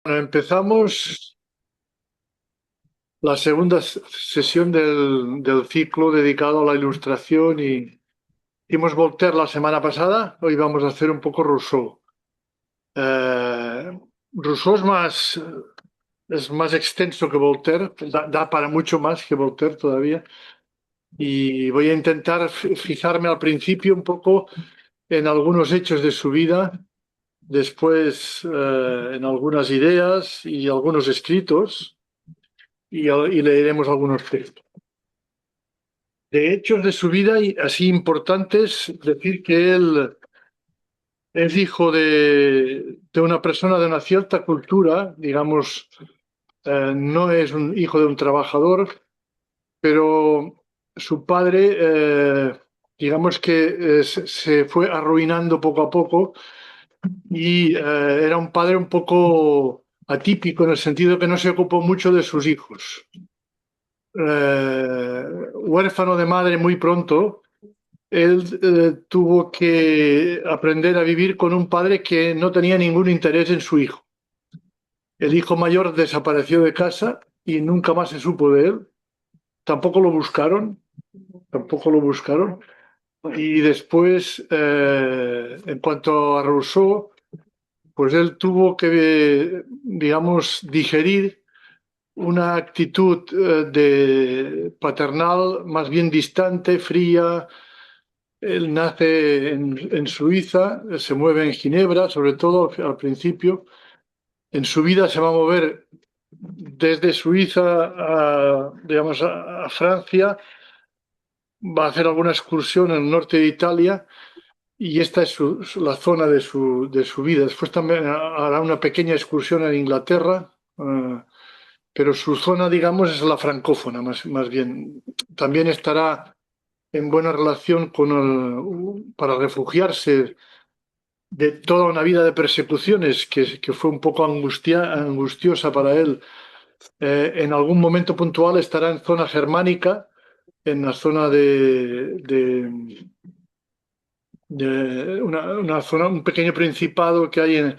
Bueno, empezamos la segunda sesión del ciclo dedicado a la ilustración y hicimos Voltaire la semana pasada. Hoy vamos a hacer un poco Rousseau. Rousseau es más extenso que Voltaire, da para mucho más que Voltaire todavía. Y voy a intentar fijarme al principio un poco en algunos hechos de su vida, después en algunas ideas y algunos escritos y leeremos algunos textos. De hechos de su vida y así importantes, decir que él es hijo de una persona de una cierta cultura, digamos, no es un hijo de un trabajador, pero su padre, digamos que se fue arruinando poco a poco y era un padre un poco atípico en el sentido que no se ocupó mucho de sus hijos. Huérfano de madre muy pronto. Él tuvo que aprender a vivir con un padre que no tenía ningún interés en su hijo. El hijo mayor desapareció de casa y nunca más se supo de él. Tampoco lo buscaron, tampoco lo buscaron. Y después, en cuanto a Rousseau, pues él tuvo que, digamos, digerir una actitud de paternal más bien distante, fría. Él nace en Suiza, se mueve en Ginebra, sobre todo al principio. En su vida se va a mover desde Suiza digamos, a Francia, va a hacer alguna excursión en el norte de Italia y esta es la zona de su vida. Después también hará una pequeña excursión en Inglaterra, pero su zona, digamos, es la francófona, más bien. También estará en buena relación para refugiarse de toda una vida de persecuciones que fue un poco angustiosa para él. En algún momento puntual estará en zona germánica, en la zona de una zona, un pequeño principado que hay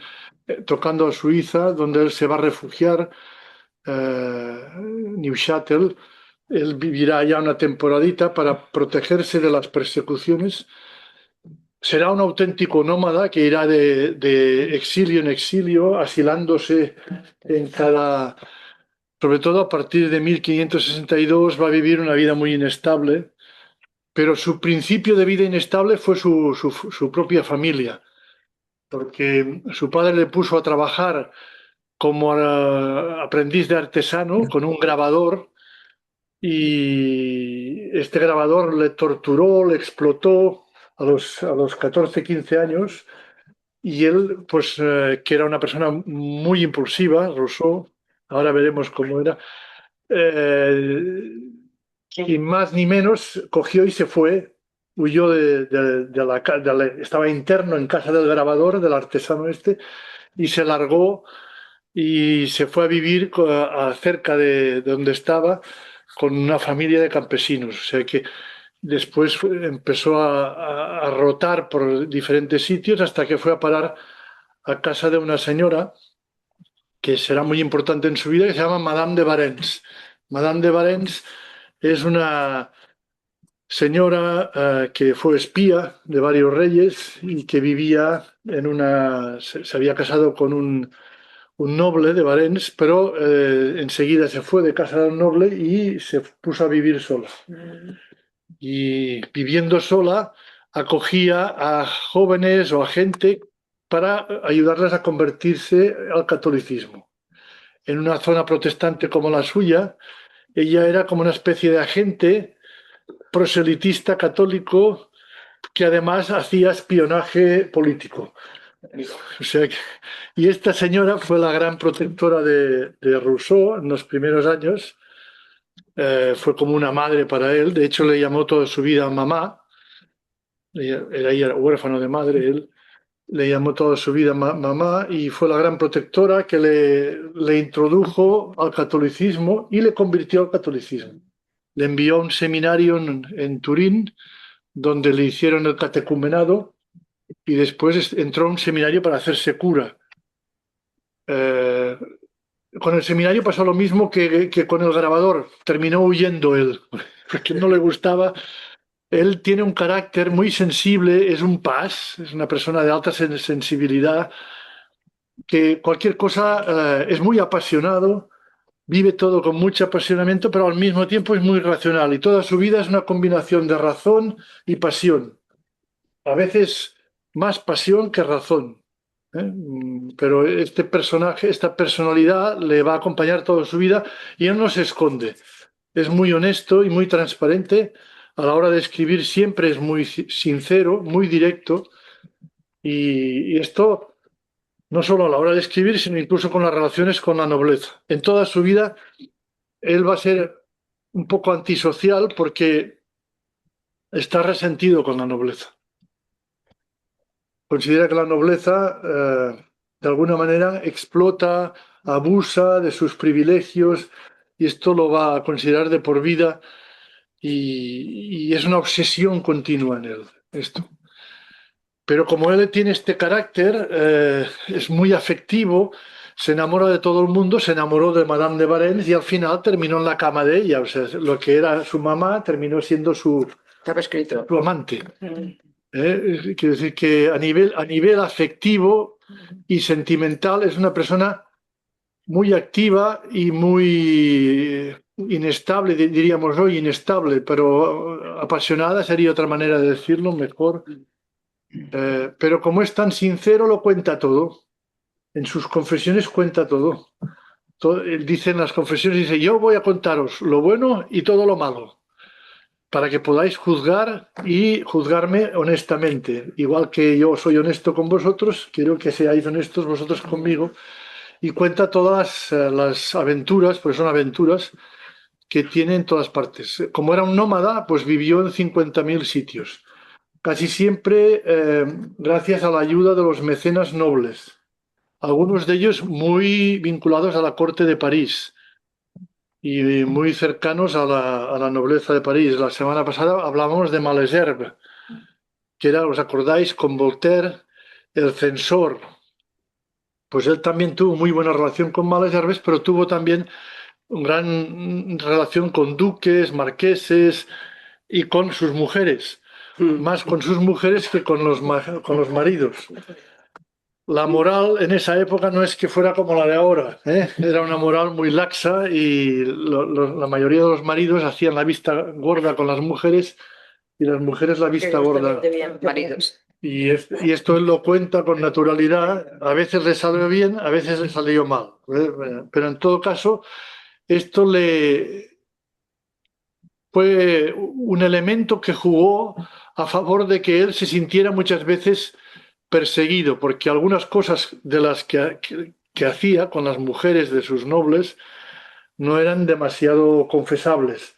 tocando a Suiza, donde él se va a refugiar, Neuchâtel. Él vivirá ya una temporadita para protegerse de las persecuciones. Será un auténtico nómada que irá de exilio en exilio, asilándose en cada, sobre todo a partir de 1562, va a vivir una vida muy inestable, pero su principio de vida inestable fue su propia familia, porque su padre le puso a trabajar como aprendiz de artesano con un grabador y este grabador le torturó, le explotó a los 14, 15 años. Y él, pues, que era una persona muy impulsiva, Rousseau, ahora veremos cómo era, eh, y más ni menos cogió y se fue, huyó estaba interno en casa del grabador, del artesano este, y se largó y se fue a vivir cerca de donde estaba con una familia de campesinos. O sea que después empezó a rotar por diferentes sitios hasta que fue a parar a casa de una señora que será muy importante en su vida, que se llama Madame de Varens. Madame de Varens es una señora que fue espía de varios reyes y que vivía se había casado con un noble de Varens, pero enseguida se fue de casa del noble y se puso a vivir sola. Y viviendo sola, acogía a jóvenes o a gente para ayudarles a convertirse al catolicismo. En una zona protestante como la suya, ella era como una especie de agente proselitista católico que además hacía espionaje político. O sea y esta señora fue la gran protectora de Rousseau en los primeros años. Fue como una madre para él. De hecho, le llamó toda su vida mamá. Ella era huérfano de madre, él le llamó toda su vida mamá y fue la gran protectora que le introdujo al catolicismo y le convirtió al catolicismo. Le envió a un seminario en Turín donde le hicieron el catecumenado y después entró a un seminario para hacerse cura. Eh, con el seminario pasó lo mismo que con el grabador. Terminó huyendo él, porque no le gustaba. Él tiene un carácter muy sensible, es un paz, es una persona de alta sensibilidad, que cualquier cosa es muy apasionado, vive todo con mucho apasionamiento, pero al mismo tiempo es muy racional y toda su vida es una combinación de razón y pasión. A veces más pasión que razón. Pero este personaje, esta personalidad le va a acompañar toda su vida y él no se esconde. Es muy honesto y muy transparente. A la hora de escribir siempre es muy sincero, muy directo. Y esto no solo a la hora de escribir, sino incluso con las relaciones con la nobleza. En toda su vida él va a ser un poco antisocial porque está resentido con la nobleza. Considera que la nobleza, de alguna manera, explota, abusa de sus privilegios y esto lo va a considerar de por vida y es una obsesión continua en él, esto. Pero como él tiene este carácter, es muy afectivo, se enamora de todo el mundo, se enamoró de Madame de Varens y al final terminó en la cama de ella. O sea, lo que era su mamá terminó siendo Estaba escrito. su amante. Quiero decir que a nivel afectivo y sentimental es una persona muy activa y muy inestable, diríamos hoy, inestable, pero apasionada sería otra manera de decirlo, mejor. Pero como es tan sincero, lo cuenta todo. En sus confesiones cuenta todo. Él dice en las confesiones, dice, yo voy a contaros lo bueno y todo lo malo, para que podáis juzgar y juzgarme honestamente. Igual que yo soy honesto con vosotros, quiero que seáis honestos vosotros conmigo. Y cuenta todas las aventuras, porque son aventuras, que tiene en todas partes. Como era un nómada, pues vivió en 50.000 sitios. Casi siempre gracias a la ayuda de los mecenas nobles, algunos de ellos muy vinculados a la corte de París y muy cercanos a la nobleza de París. La semana pasada hablábamos de Malesherbes, que era, ¿os acordáis?, con Voltaire, el censor. Pues él también tuvo muy buena relación con Malesherbes, pero tuvo también una gran relación con duques, marqueses y con sus mujeres, más con sus mujeres que con los maridos. La moral en esa época no es que fuera como la de ahora, ¿eh? Era una moral muy laxa y la mayoría de los maridos hacían la vista gorda con las mujeres y las mujeres la vista gorda. Maridos. Y esto él lo cuenta con naturalidad, a veces le salió bien, a veces le salió mal, ¿eh? Pero en todo caso, esto le fue un elemento que jugó a favor de que él se sintiera muchas veces perseguido, porque algunas cosas de las que hacía con las mujeres de sus nobles no eran demasiado confesables.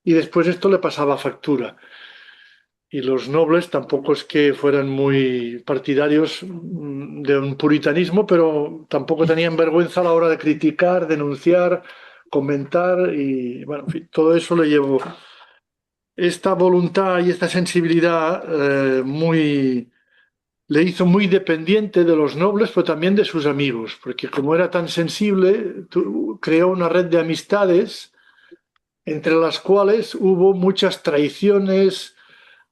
Y después esto le pasaba factura. Y los nobles tampoco es que fueran muy partidarios de un puritanismo, pero tampoco tenían vergüenza a la hora de criticar, denunciar, comentar y bueno, en fin, todo eso le llevó esta voluntad y esta sensibilidad le hizo muy dependiente de los nobles, pero también de sus amigos, porque como era tan sensible, creó una red de amistades entre las cuales hubo muchas traiciones,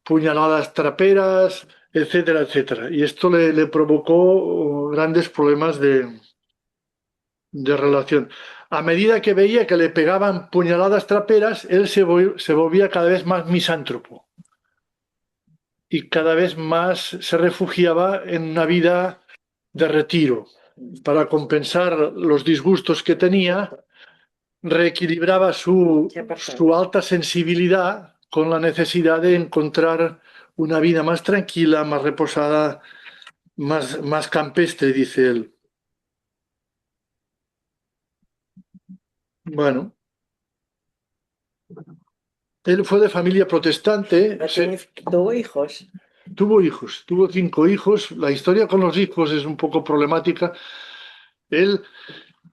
puñaladas traperas, etcétera, etcétera. Y esto le provocó grandes problemas de relación. A medida que veía que le pegaban puñaladas traperas, él se volvía cada vez más misántropo y cada vez más se refugiaba en una vida de retiro. Para compensar los disgustos que tenía, reequilibraba su alta sensibilidad con la necesidad de encontrar una vida más tranquila, más reposada, más campestre, dice él. Bueno, él fue de familia protestante. ¿Tuvo hijos? Tuvo 5 hijos. La historia con los hijos es un poco problemática. Él,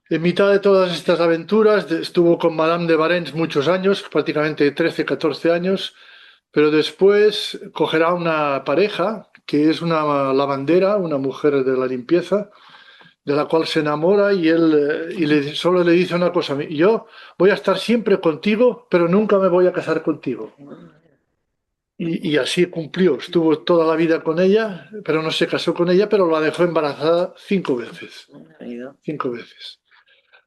en mitad de todas estas aventuras, estuvo con Madame de Varens muchos años, prácticamente 13, 14 años, pero después cogerá una pareja que es una lavandera, una mujer de la limpieza, de la cual se enamora y él solo le dice una cosa: yo voy a estar siempre contigo, pero nunca me voy a casar contigo. Y así cumplió, estuvo toda la vida con ella, pero no se casó con ella, pero la dejó embarazada 5 veces. 5 veces.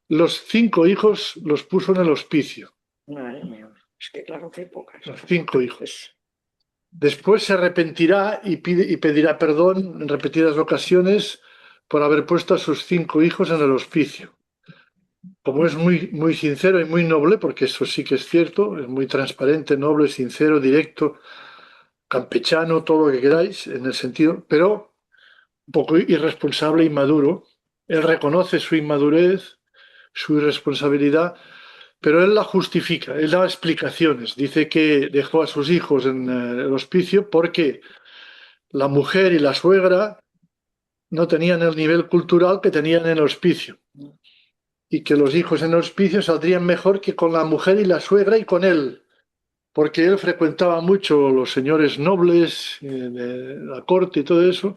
Los 5 hijos los puso en el hospicio. Madre mía. Es que claro que hay pocas. Los 5 hijos. Después se arrepentirá y pedirá perdón en repetidas ocasiones por haber puesto a sus 5 hijos en el hospicio. Como es muy, muy sincero y muy noble, porque eso sí que es cierto, es muy transparente, noble, sincero, directo, campechano, todo lo que queráis, en el sentido, pero un poco irresponsable y maduro. Él reconoce su inmadurez, su irresponsabilidad, pero él la justifica, él da explicaciones. Dice que dejó a sus hijos en el hospicio porque la mujer y la suegra no tenían el nivel cultural que tenían en el hospicio, y que los hijos en el hospicio saldrían mejor que con la mujer y la suegra y con él, porque él frecuentaba mucho los señores nobles de la corte y todo eso,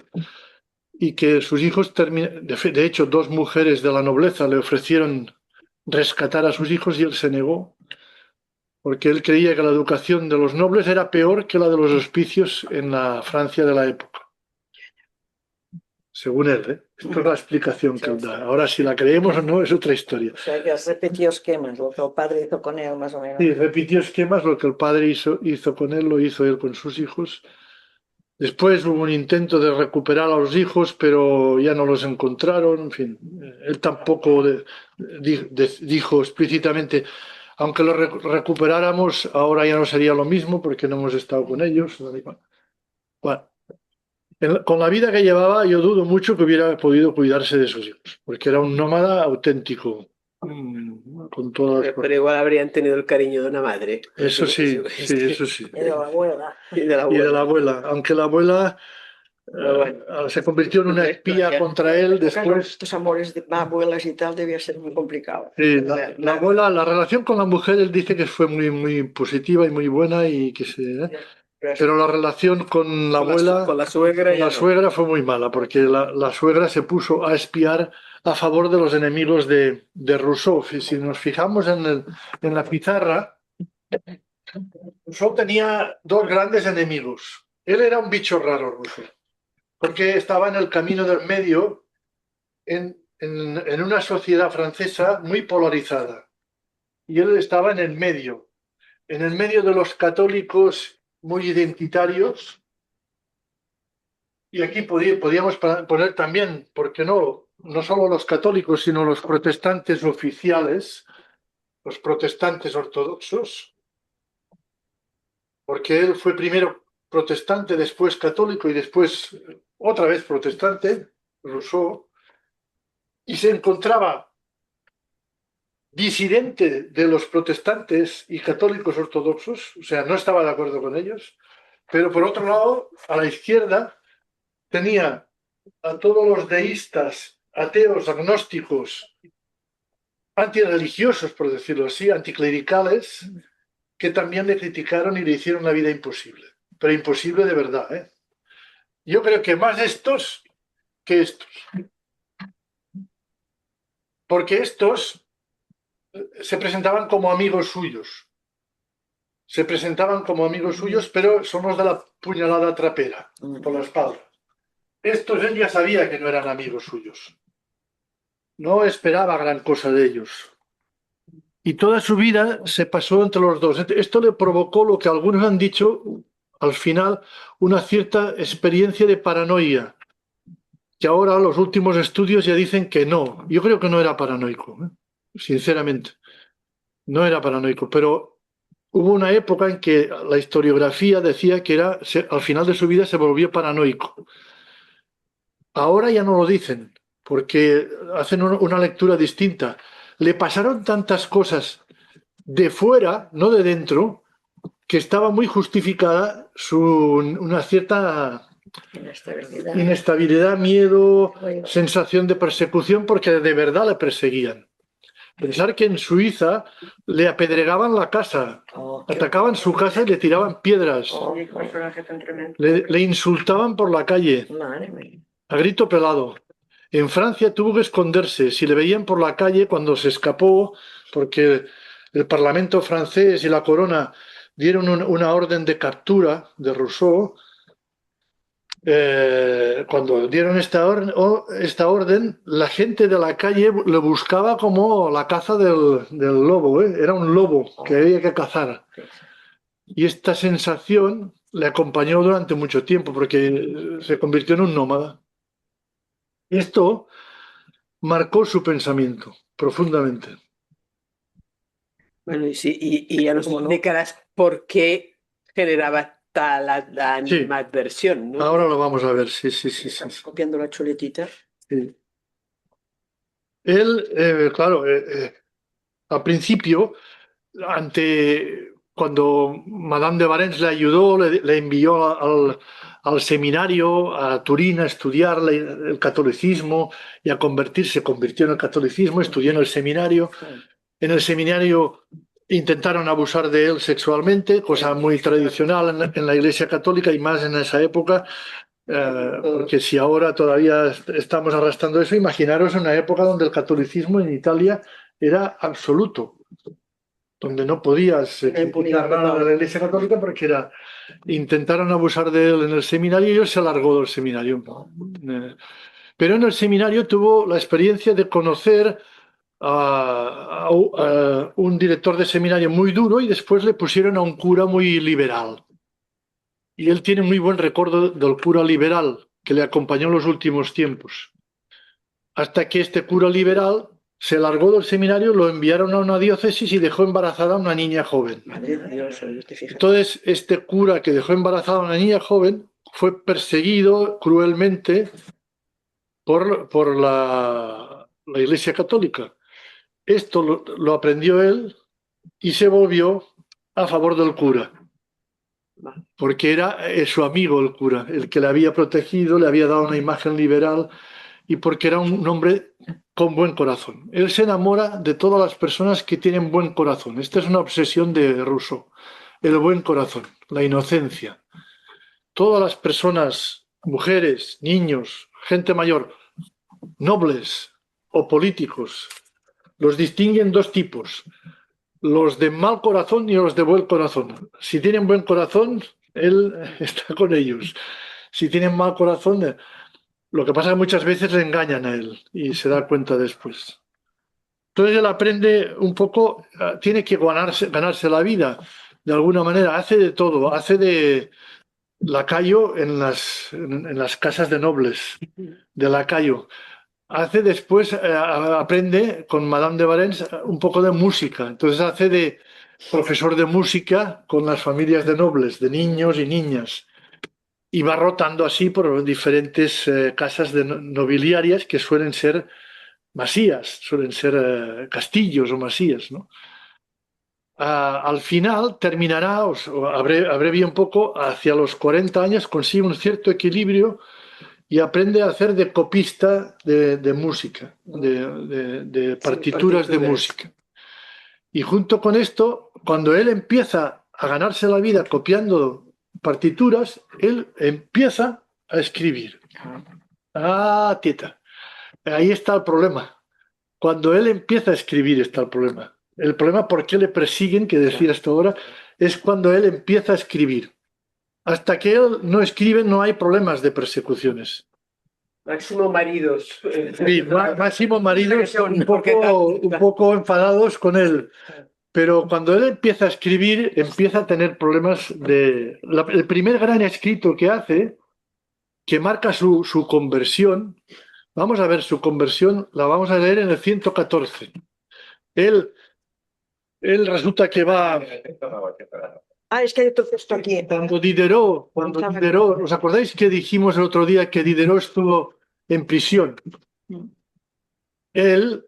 y que sus hijos de hecho 2 mujeres de la nobleza le ofrecieron rescatar a sus hijos y él se negó, porque él creía que la educación de los nobles era peor que la de los hospicios en la Francia de la época. Según él, ¿eh? Esto es la explicación que él da. Ahora, si la creemos o no, es otra historia. O sea, que has repetido esquemas, lo que el padre hizo con él, más o menos. Sí, repitió esquemas, lo que el padre hizo con él, lo hizo él con sus hijos. Después hubo un intento de recuperar a los hijos, pero ya no los encontraron. En fin, él tampoco dijo explícitamente: aunque los recuperáramos, ahora ya no sería lo mismo porque no hemos estado con ellos. Bueno, con la vida que llevaba, yo dudo mucho que hubiera podido cuidarse de sus hijos, porque era un nómada auténtico, con todas las Pero igual habrían tenido el cariño de una madre. Eso sí, sí, eso sí. Y de la abuela. Y de la Y de abuela. la abuela, aunque la abuela se convirtió en una espía contra él después. Los amores de abuelas y tal debía ser muy complicado. Sí, la abuela, la relación con la mujer, él dice que fue muy, muy positiva y muy buena, y que pero la relación con la abuela, con la suegra, con la suegra fue muy mala, porque la suegra se puso a espiar a favor de los enemigos de Rousseau. Si nos fijamos en la pizarra, Rousseau tenía 2 grandes enemigos. Él era un bicho raro, Rousseau, porque estaba en el camino del medio, en una sociedad francesa muy polarizada. Y él estaba en el medio de los católicos muy identitarios. Y aquí podíamos poner también, ¿por qué no? No solo los católicos, sino los protestantes oficiales, los protestantes ortodoxos, porque él fue primero protestante, después católico y después otra vez protestante, Rousseau, y se encontraba disidente de los protestantes y católicos ortodoxos, o sea, no estaba de acuerdo con ellos, pero por otro lado, a la izquierda tenía a todos los deístas, ateos, agnósticos, antirreligiosos, por decirlo así, anticlericales, que también le criticaron y le hicieron la vida imposible, pero imposible de verdad, ¿eh? Yo creo que más estos que estos, porque estos se presentaban como amigos suyos. Pero son los de la puñalada trapera, por la espalda. Estos él ya sabía que no eran amigos suyos. No esperaba gran cosa de ellos. Y toda su vida se pasó entre los dos. Esto le provocó lo que algunos han dicho, al final, una cierta experiencia de paranoia, que ahora los últimos estudios ya dicen que no. Yo creo que no era paranoico, sinceramente. No era paranoico, pero hubo una época en que la historiografía decía que al final de su vida se volvió paranoico. Ahora ya no lo dicen, porque hacen una lectura distinta. Le pasaron tantas cosas de fuera, no de dentro, que estaba muy justificada una cierta inestabilidad, miedo, sensación de persecución, porque de verdad le perseguían. Pensar que en Suiza le apedregaban la casa, atacaban su casa y le tiraban piedras, le insultaban por la calle, a grito pelado. En Francia tuvo que esconderse. Si le veían por la calle cuando se escapó, porque el Parlamento francés y la corona dieron una orden de captura de Rousseau, cuando dieron esta orden, la gente de la calle lo buscaba como la caza del lobo, ¿eh? Era un lobo que había que cazar. Y esta sensación le acompañó durante mucho tiempo porque se convirtió en un nómada. Esto marcó su pensamiento profundamente. Bueno, y ya nos ¿Cómo no? explicarás por qué generaba tal Sí. animadversión, ¿no? Ahora lo vamos a ver, sí, sí, sí, sí. Estamos copiando la chuletita. Sí. Él, claro, al principio, cuando Madame de Varens le ayudó, le envió al seminario a Turín a estudiar el catolicismo y a convertirse, se convirtió en el catolicismo, estudió en el seminario. En el seminario intentaron abusar de él sexualmente, cosa muy tradicional en la Iglesia Católica y más en esa época. Porque si ahora todavía estamos arrastrando eso, imaginaros una época donde el catolicismo en Italia era absoluto, donde no podías criticar nada de la Iglesia Católica porque intentaron abusar de él en el seminario y él se largó del seminario. Pero en el seminario tuvo la experiencia de conocer a un director de seminario muy duro y después le pusieron a un cura muy liberal. Y él tiene muy buen recuerdo del cura liberal que le acompañó en los últimos tiempos. Hasta que este cura liberal se largó del seminario, lo enviaron a una diócesis y dejó embarazada a una niña joven. Madre de Dios, te fijas. Entonces, este cura que dejó embarazada a una niña joven fue perseguido cruelmente por la Iglesia Católica. Esto lo aprendió él y se volvió a favor del cura. Porque era su amigo el cura, el que le había protegido, le había dado una imagen liberal y porque era un hombre con buen corazón. Él se enamora de todas las personas que tienen buen corazón. Esta es una obsesión de Rousseau. El buen corazón, la inocencia. Todas las personas, mujeres, niños, gente mayor, nobles o políticos, los distinguen dos tipos: los de mal corazón y los de buen corazón. Si tienen buen corazón, él está con ellos. Si tienen mal corazón, lo que pasa es que muchas veces le engañan a él y se da cuenta después. Entonces él aprende un poco, tiene que ganarse la vida de alguna manera, hace de todo, hace de lacayo en las casas de nobles, de lacayo. Hace después, aprende con Madame de Varens un poco de música. Entonces hace de profesor de música con las familias de nobles, de niños y niñas. Y va rotando así por diferentes casas nobiliarias que suelen ser masías, suelen ser castillos o masías, ¿no? Al final terminará, abrevia un poco, hacia los 40 años consigue un cierto equilibrio y aprende a hacer de copista de música, de partituras de música. Y junto con esto, cuando él empieza a ganarse la vida copiando partituras, él empieza a escribir. Ah, tita, ahí está el problema. Cuando él empieza a escribir está el problema. El problema por qué le persiguen, que decía hasta ahora, es cuando él empieza a escribir. Hasta que él no escribe no hay problemas de persecuciones. Máximo maridos. Sí, Máximo maridos un poco enfadados con él. Pero cuando él empieza a escribir, empieza a tener problemas el primer gran escrito que hace, que marca su conversión, vamos a ver, su conversión la vamos a leer en el 114. Él resulta que va... Es que hay otro texto aquí. Cuando Diderot, ¿os acordáis que dijimos el otro día que Diderot estuvo en prisión? Él,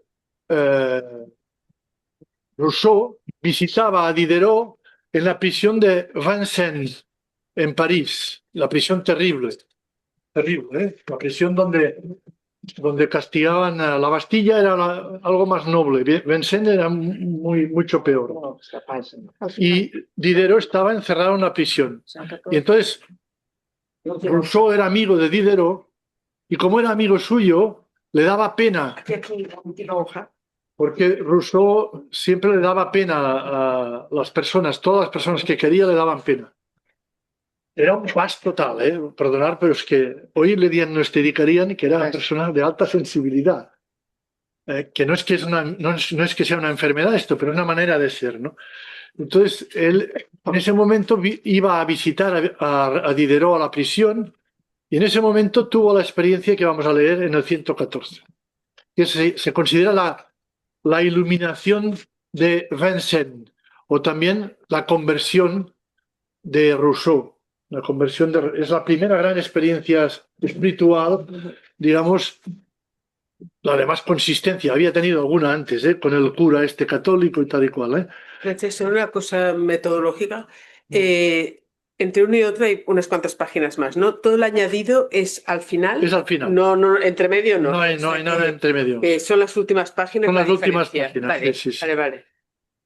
Rousseau, visitaba a Diderot en la prisión de Vincennes, en París, la prisión terrible, la prisión donde castigaban a la Bastilla, era algo más noble, Vincennes era mucho peor. Y Diderot estaba encerrado en una prisión. Y entonces Rousseau era amigo de Diderot, y como era amigo suyo, le daba pena, Aquí la última hoja. porque Rousseau siempre le daba pena a las personas, todas las personas que quería le daban pena. Era un pas total, perdonar, pero es que hoy le diagnosticarían que era una persona de alta sensibilidad. Que no es que, no es que sea una enfermedad esto, pero es una manera de ser, ¿no? Entonces, él en ese momento iba a visitar a Diderot a la prisión y en ese momento tuvo la experiencia que vamos a leer en el 114, que se considera la iluminación de Vincennes o también la conversión de Rousseau. Es la primera gran experiencia espiritual, digamos, la de más consistencia. Había tenido alguna antes, con el cura este católico y tal y cual. Francesc, solo una cosa metodológica. Entre una y otra hay unas cuantas páginas más, ¿no? Todo el añadido es al final. Es al final. No, no, entre medio no. No hay nada entre medio. Son las últimas páginas. Son la las últimas diferencia. páginas. Vale, Sí, sí. vale, vale.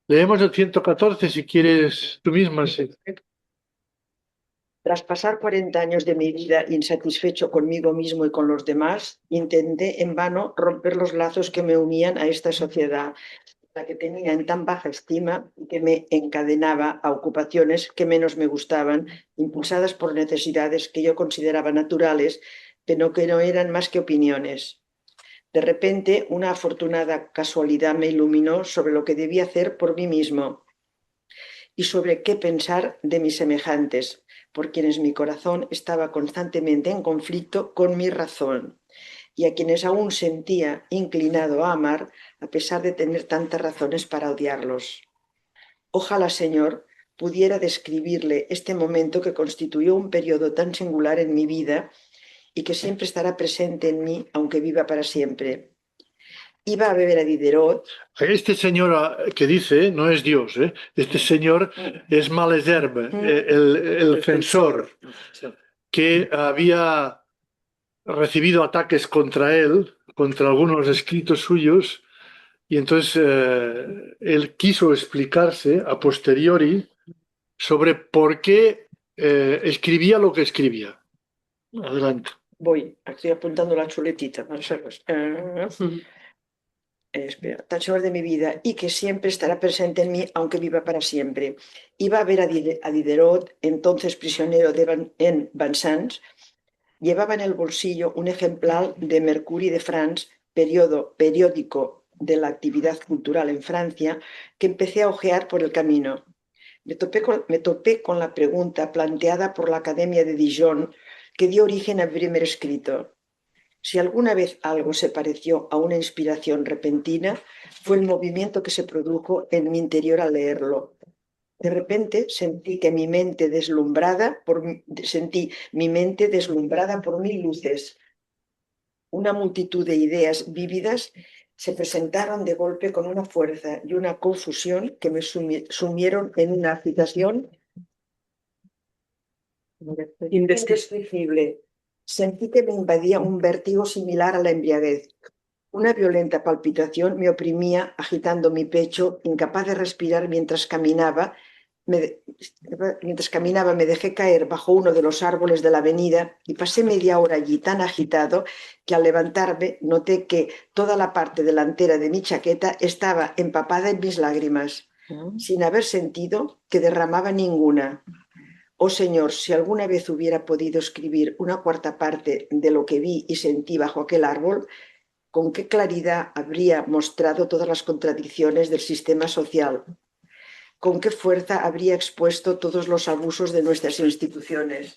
Leemos el 114 si quieres tú misma. Sí. Tras pasar 40 años de mi vida insatisfecho conmigo mismo y con los demás, intenté en vano romper los lazos que me unían a esta sociedad, la que tenía en tan baja estima y que me encadenaba a ocupaciones que menos me gustaban, impulsadas por necesidades que yo consideraba naturales, pero que no eran más que opiniones. De repente, una afortunada casualidad me iluminó sobre lo que debía hacer por mí mismo y sobre qué pensar de mis semejantes, por quienes mi corazón estaba constantemente en conflicto con mi razón, y a quienes aún sentía inclinado a amar, a pesar de tener tantas razones para odiarlos. Ojalá, Señor, pudiera describirle este momento que constituyó un periodo tan singular en mi vida y que siempre estará presente en mí, aunque viva para siempre. Iba a beber a Diderot. Este señor que dice no es Dios. Este señor es Malesherbes, el censor, que había recibido ataques contra él, contra algunos escritos suyos, y entonces él quiso explicarse a posteriori sobre por qué escribía lo que escribía. Adelante. Voy, estoy apuntando la chuletita. Espera, tan solo de mi vida y que siempre estará presente en mí, aunque viva para siempre. Iba a ver a Diderot, entonces prisionero en Vincennes. Llevaba en el bolsillo un ejemplar de Mercury de France, periódico de la actividad cultural en Francia, que empecé a hojear por el camino. Me topé con la pregunta planteada por la Academia de Dijon, que dio origen al primer escrito. Si alguna vez algo se pareció a una inspiración repentina, fue el movimiento que se produjo en mi interior al leerlo. De repente sentí mi mente deslumbrada por mil luces. Una multitud de ideas vívidas se presentaron de golpe con una fuerza y una confusión que me sumieron en una agitación indescriptible. Sentí que me invadía un vértigo similar a la embriaguez. Una violenta palpitación me oprimía, agitando mi pecho, incapaz de respirar mientras caminaba. Me dejé caer bajo uno de los árboles de la avenida y pasé media hora allí tan agitado que al levantarme noté que toda la parte delantera de mi chaqueta estaba empapada en mis lágrimas, sin haber sentido que derramaba ninguna. Oh Señor, si alguna vez hubiera podido escribir una cuarta parte de lo que vi y sentí bajo aquel árbol, con qué claridad habría mostrado todas las contradicciones del sistema social, con qué fuerza habría expuesto todos los abusos de nuestras instituciones,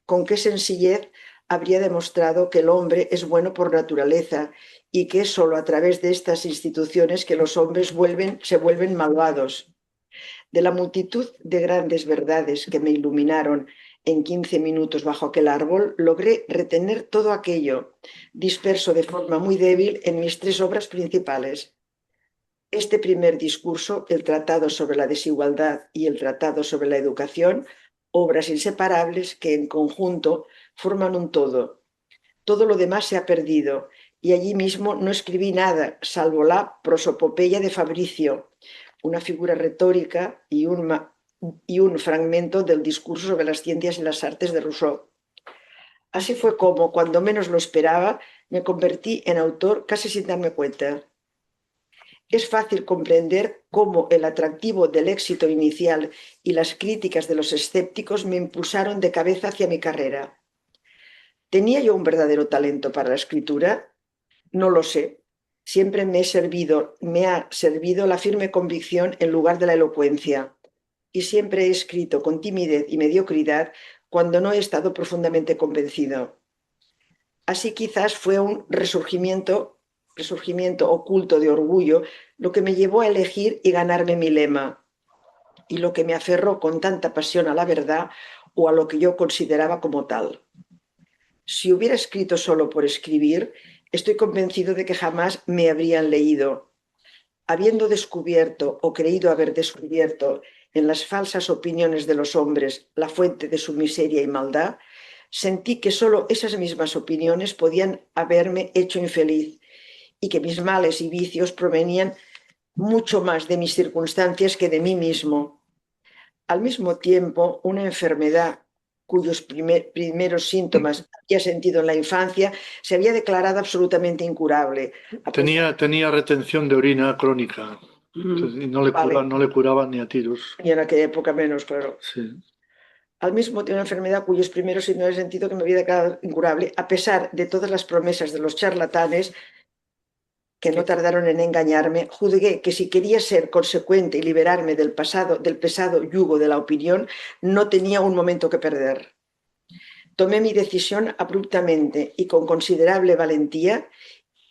con qué sencillez habría demostrado que el hombre es bueno por naturaleza y que es solo a través de estas instituciones que los hombres se vuelven malvados. De la multitud de grandes verdades que me iluminaron en 15 minutos bajo aquel árbol, logré retener todo aquello, disperso de forma muy débil en mis 3 obras principales. Este primer discurso, el Tratado sobre la Desigualdad y el Tratado sobre la Educación, obras inseparables que en conjunto forman un todo. Todo lo demás se ha perdido y allí mismo no escribí nada, salvo la prosopopeya de Fabricio, una figura retórica y un fragmento del discurso sobre las ciencias y las artes de Rousseau. Así fue como, cuando menos lo esperaba, Me convertí en autor casi sin darme cuenta. Es fácil comprender cómo el atractivo del éxito inicial y las críticas de los escépticos me impulsaron de cabeza hacia mi carrera. ¿Tenía yo un verdadero talento para la escritura? No lo sé. Siempre me ha servido la firme convicción en lugar de la elocuencia. Y siempre he escrito con timidez y mediocridad cuando no he estado profundamente convencido. Así quizás fue un resurgimiento oculto de orgullo lo que me llevó a elegir y ganarme mi lema, y lo que me aferró con tanta pasión a la verdad o a lo que yo consideraba como tal. Si hubiera escrito solo por escribir, estoy convencido de que jamás me habrían leído. Habiendo descubierto o creído haber descubierto en las falsas opiniones de los hombres la fuente de su miseria y maldad, sentí que solo esas mismas opiniones podían haberme hecho infeliz y que mis males y vicios provenían mucho más de mis circunstancias que de mí mismo. Al mismo tiempo, una enfermedad cuyos primeros síntomas había sentido en la infancia se había declarado absolutamente incurable. Tenía retención de orina crónica. Entonces, y no le curaban ni a tiros. Y en aquella época menos, claro. Sí. Al mismo tiempo, una enfermedad cuyos primeros síntomas he sentido que me había declarado incurable, a pesar de todas las promesas de los charlatanes que no tardaron en engañarme, juzgué que si quería ser consecuente y liberarme del pesado yugo de la opinión, no tenía un momento que perder. Tomé mi decisión abruptamente y con considerable valentía,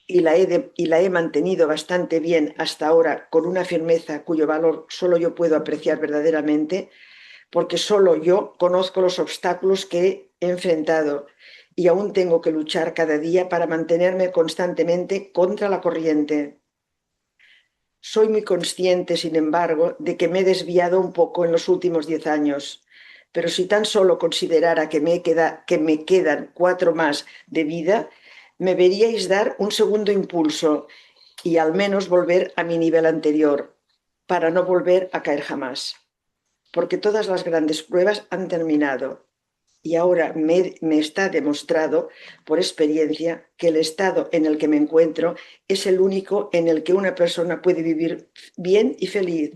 y la he mantenido bastante bien hasta ahora con una firmeza cuyo valor solo yo puedo apreciar verdaderamente, porque solo yo conozco los obstáculos que he enfrentado y aún tengo que luchar cada día para mantenerme constantemente contra la corriente. Soy muy consciente, sin embargo, de que me he desviado un poco en los últimos 10 años, pero si tan solo considerara que me quedan 4 más de vida, me veríais dar un segundo impulso y al menos volver a mi nivel anterior, para no volver a caer jamás. Porque todas las grandes pruebas han terminado y ahora me está demostrado por experiencia que el estado en el que me encuentro es el único en el que una persona puede vivir bien y feliz,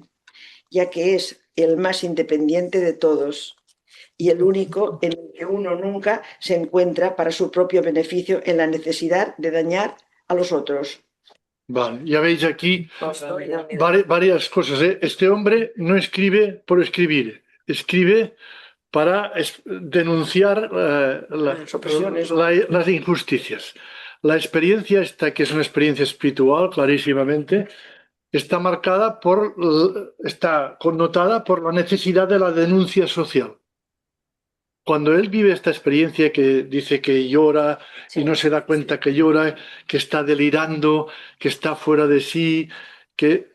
ya que es el más independiente de todos y el único en el que uno nunca se encuentra para su propio beneficio en la necesidad de dañar a los otros. Vale, ya veis aquí varias cosas, ¿eh? Este hombre no escribe por escribir, escribe para denunciar las injusticias. La experiencia esta, que es una experiencia espiritual, clarísimamente, está connotada por la necesidad de la denuncia social. Cuando él vive esta experiencia que dice que llora y no se da cuenta que llora, que está delirando, que está fuera de sí, que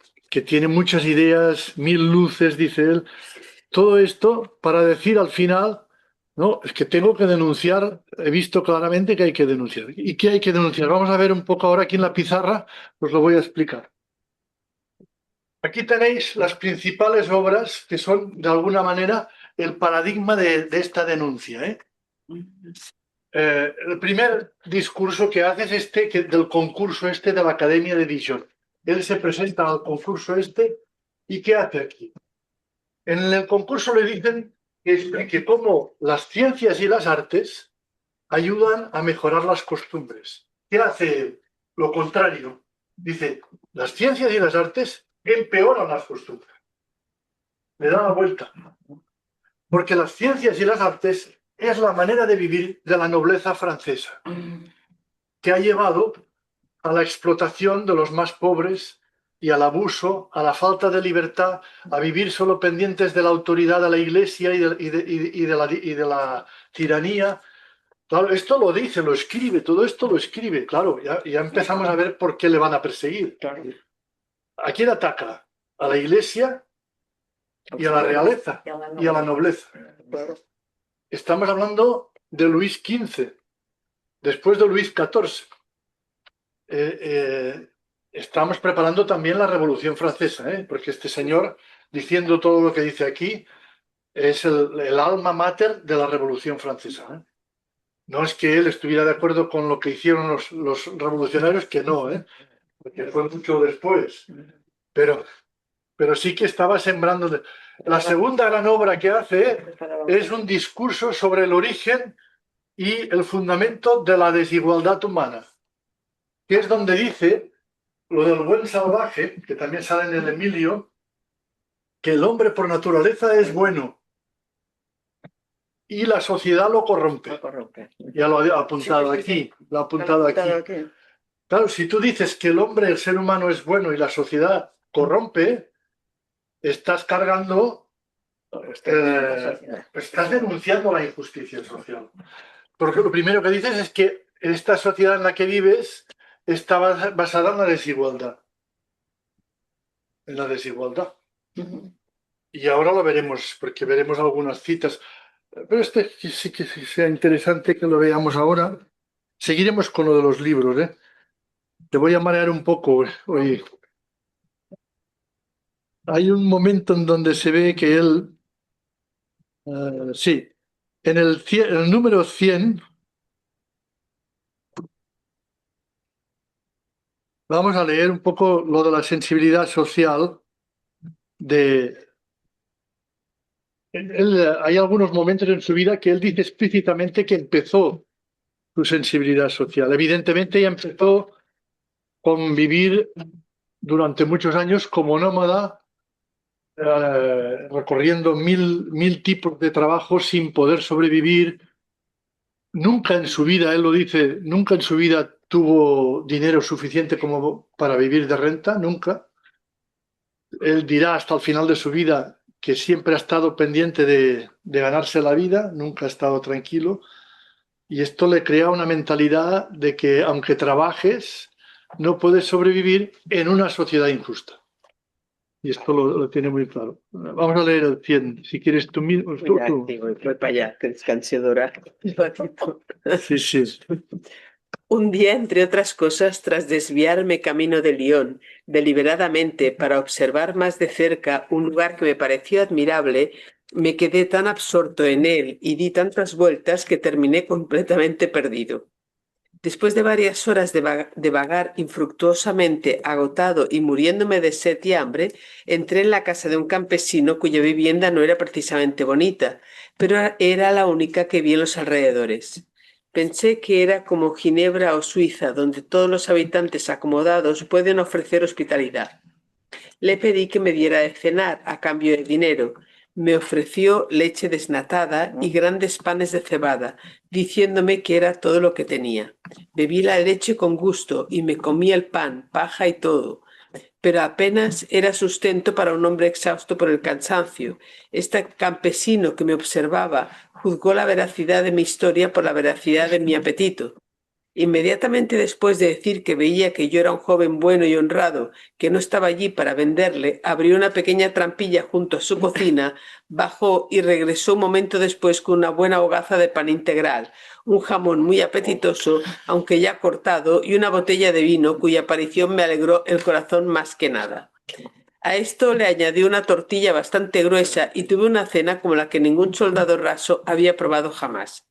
tiene muchas ideas, 1000 luces, dice él, todo esto para decir al final, no, es que tengo que denunciar, he visto claramente que hay que denunciar. ¿Y qué hay que denunciar? Vamos a ver un poco ahora aquí en la pizarra, os lo voy a explicar. Aquí tenéis las principales obras que son, de alguna manera, el paradigma de esta denuncia, ¿eh? El primer discurso que hace es del concurso de la Academia de Dijon. Él se presenta al concurso ¿y qué hace aquí? En el concurso le dicen que explique cómo las ciencias y las artes ayudan a mejorar las costumbres. ¿Qué hace él? Lo contrario. Dice, las ciencias y las artes empeoran las costumbres. Le da la vuelta. Porque las ciencias y las artes es la manera de vivir de la nobleza francesa, que ha llevado a la explotación de los más pobres y al abuso, a la falta de libertad, a vivir solo pendientes de la autoridad de la Iglesia y de la tiranía. Claro, esto lo dice, lo escribe, todo esto lo escribe. Claro, ya empezamos a ver por qué le van a perseguir. ¿A quién ataca? A la Iglesia y a la realeza y a la nobleza. Estamos hablando de Luis XV, después de Luis XIV. Estamos preparando también la Revolución Francesa, porque este señor, diciendo todo lo que dice aquí, es el alma mater de la Revolución Francesa. No es que él estuviera de acuerdo con lo que hicieron los revolucionarios, que no, porque fue mucho después. Pero sí que estaba sembrando. La segunda gran obra que hace es un discurso sobre el origen y el fundamento de la desigualdad humana, que es donde dice lo del buen salvaje, que también sale en el Emilio, que el hombre por naturaleza es bueno y la sociedad lo corrompe. Ya lo ha apuntado aquí, lo ha apuntado aquí. Claro, si tú dices que el hombre, el ser humano es bueno y la sociedad corrompe, estás cargando, estás denunciando la injusticia social. Porque lo primero que dices es que esta sociedad en la que vives está basada en la desigualdad. En la desigualdad. Y ahora lo veremos, porque veremos algunas citas. Pero sí que sea interesante que lo veamos ahora. Seguiremos con lo de los libros, ¿eh? Te voy a marear un poco hoy. Hay un momento en donde se ve que él, sí, en el número 100, vamos a leer un poco lo de la sensibilidad social hay algunos momentos en su vida que él dice explícitamente que empezó su sensibilidad social. Evidentemente ya empezó con vivir durante muchos años como nómada, recorriendo mil tipos de trabajo sin poder sobrevivir. Nunca en su vida, él lo dice, nunca en su vida tuvo dinero suficiente como para vivir de renta, nunca. Él dirá hasta el final de su vida que siempre ha estado pendiente de ganarse la vida, nunca ha estado tranquilo. Y esto le crea una mentalidad de que aunque trabajes, no puedes sobrevivir en una sociedad injusta. Y esto lo tiene muy claro. Vamos a leer el 100, si quieres tú mismo. Voy para allá, que descanse Dora. Sí, sí. Un día, entre otras cosas, tras desviarme camino de Lyon, deliberadamente para observar más de cerca un lugar que me pareció admirable, me quedé tan absorto en él y di tantas vueltas que terminé completamente perdido. Después de varias horas de vagar infructuosamente, agotado y muriéndome de sed y hambre, entré en la casa de un campesino cuya vivienda no era precisamente bonita, pero era la única que vi en los alrededores. Pensé que era como Ginebra o Suiza, donde todos los habitantes acomodados pueden ofrecer hospitalidad. Le pedí que me diera de cenar a cambio de dinero. Me ofreció leche desnatada y grandes panes de cebada, diciéndome que era todo lo que tenía. Bebí la leche con gusto y me comí el pan, paja y todo, pero apenas era sustento para un hombre exhausto por el cansancio. Este campesino que me observaba juzgó la veracidad de mi historia por la veracidad de mi apetito. Inmediatamente después de decir que veía que yo era un joven bueno y honrado, que no estaba allí para venderle, abrió una pequeña trampilla junto a su cocina, bajó y regresó un momento después con una buena hogaza de pan integral, un jamón muy apetitoso, aunque ya cortado, y una botella de vino cuya aparición me alegró el corazón más que nada. A esto le añadió una tortilla bastante gruesa y tuve una cena como la que ningún soldado raso había probado jamás.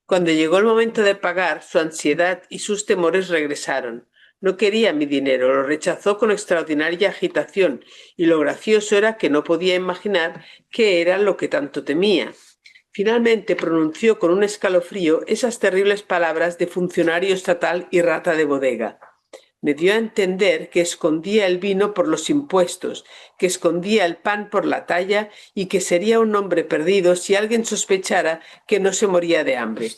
Cuando llegó el momento de pagar, su ansiedad y sus temores regresaron. No quería mi dinero, lo rechazó con extraordinaria agitación, y lo gracioso era que no podía imaginar qué era lo que tanto temía. Finalmente pronunció con un escalofrío esas terribles palabras de funcionario estatal y rata de bodega. Me dio a entender que escondía el vino por los impuestos, que escondía el pan por la talla y que sería un hombre perdido si alguien sospechara que no se moría de hambre.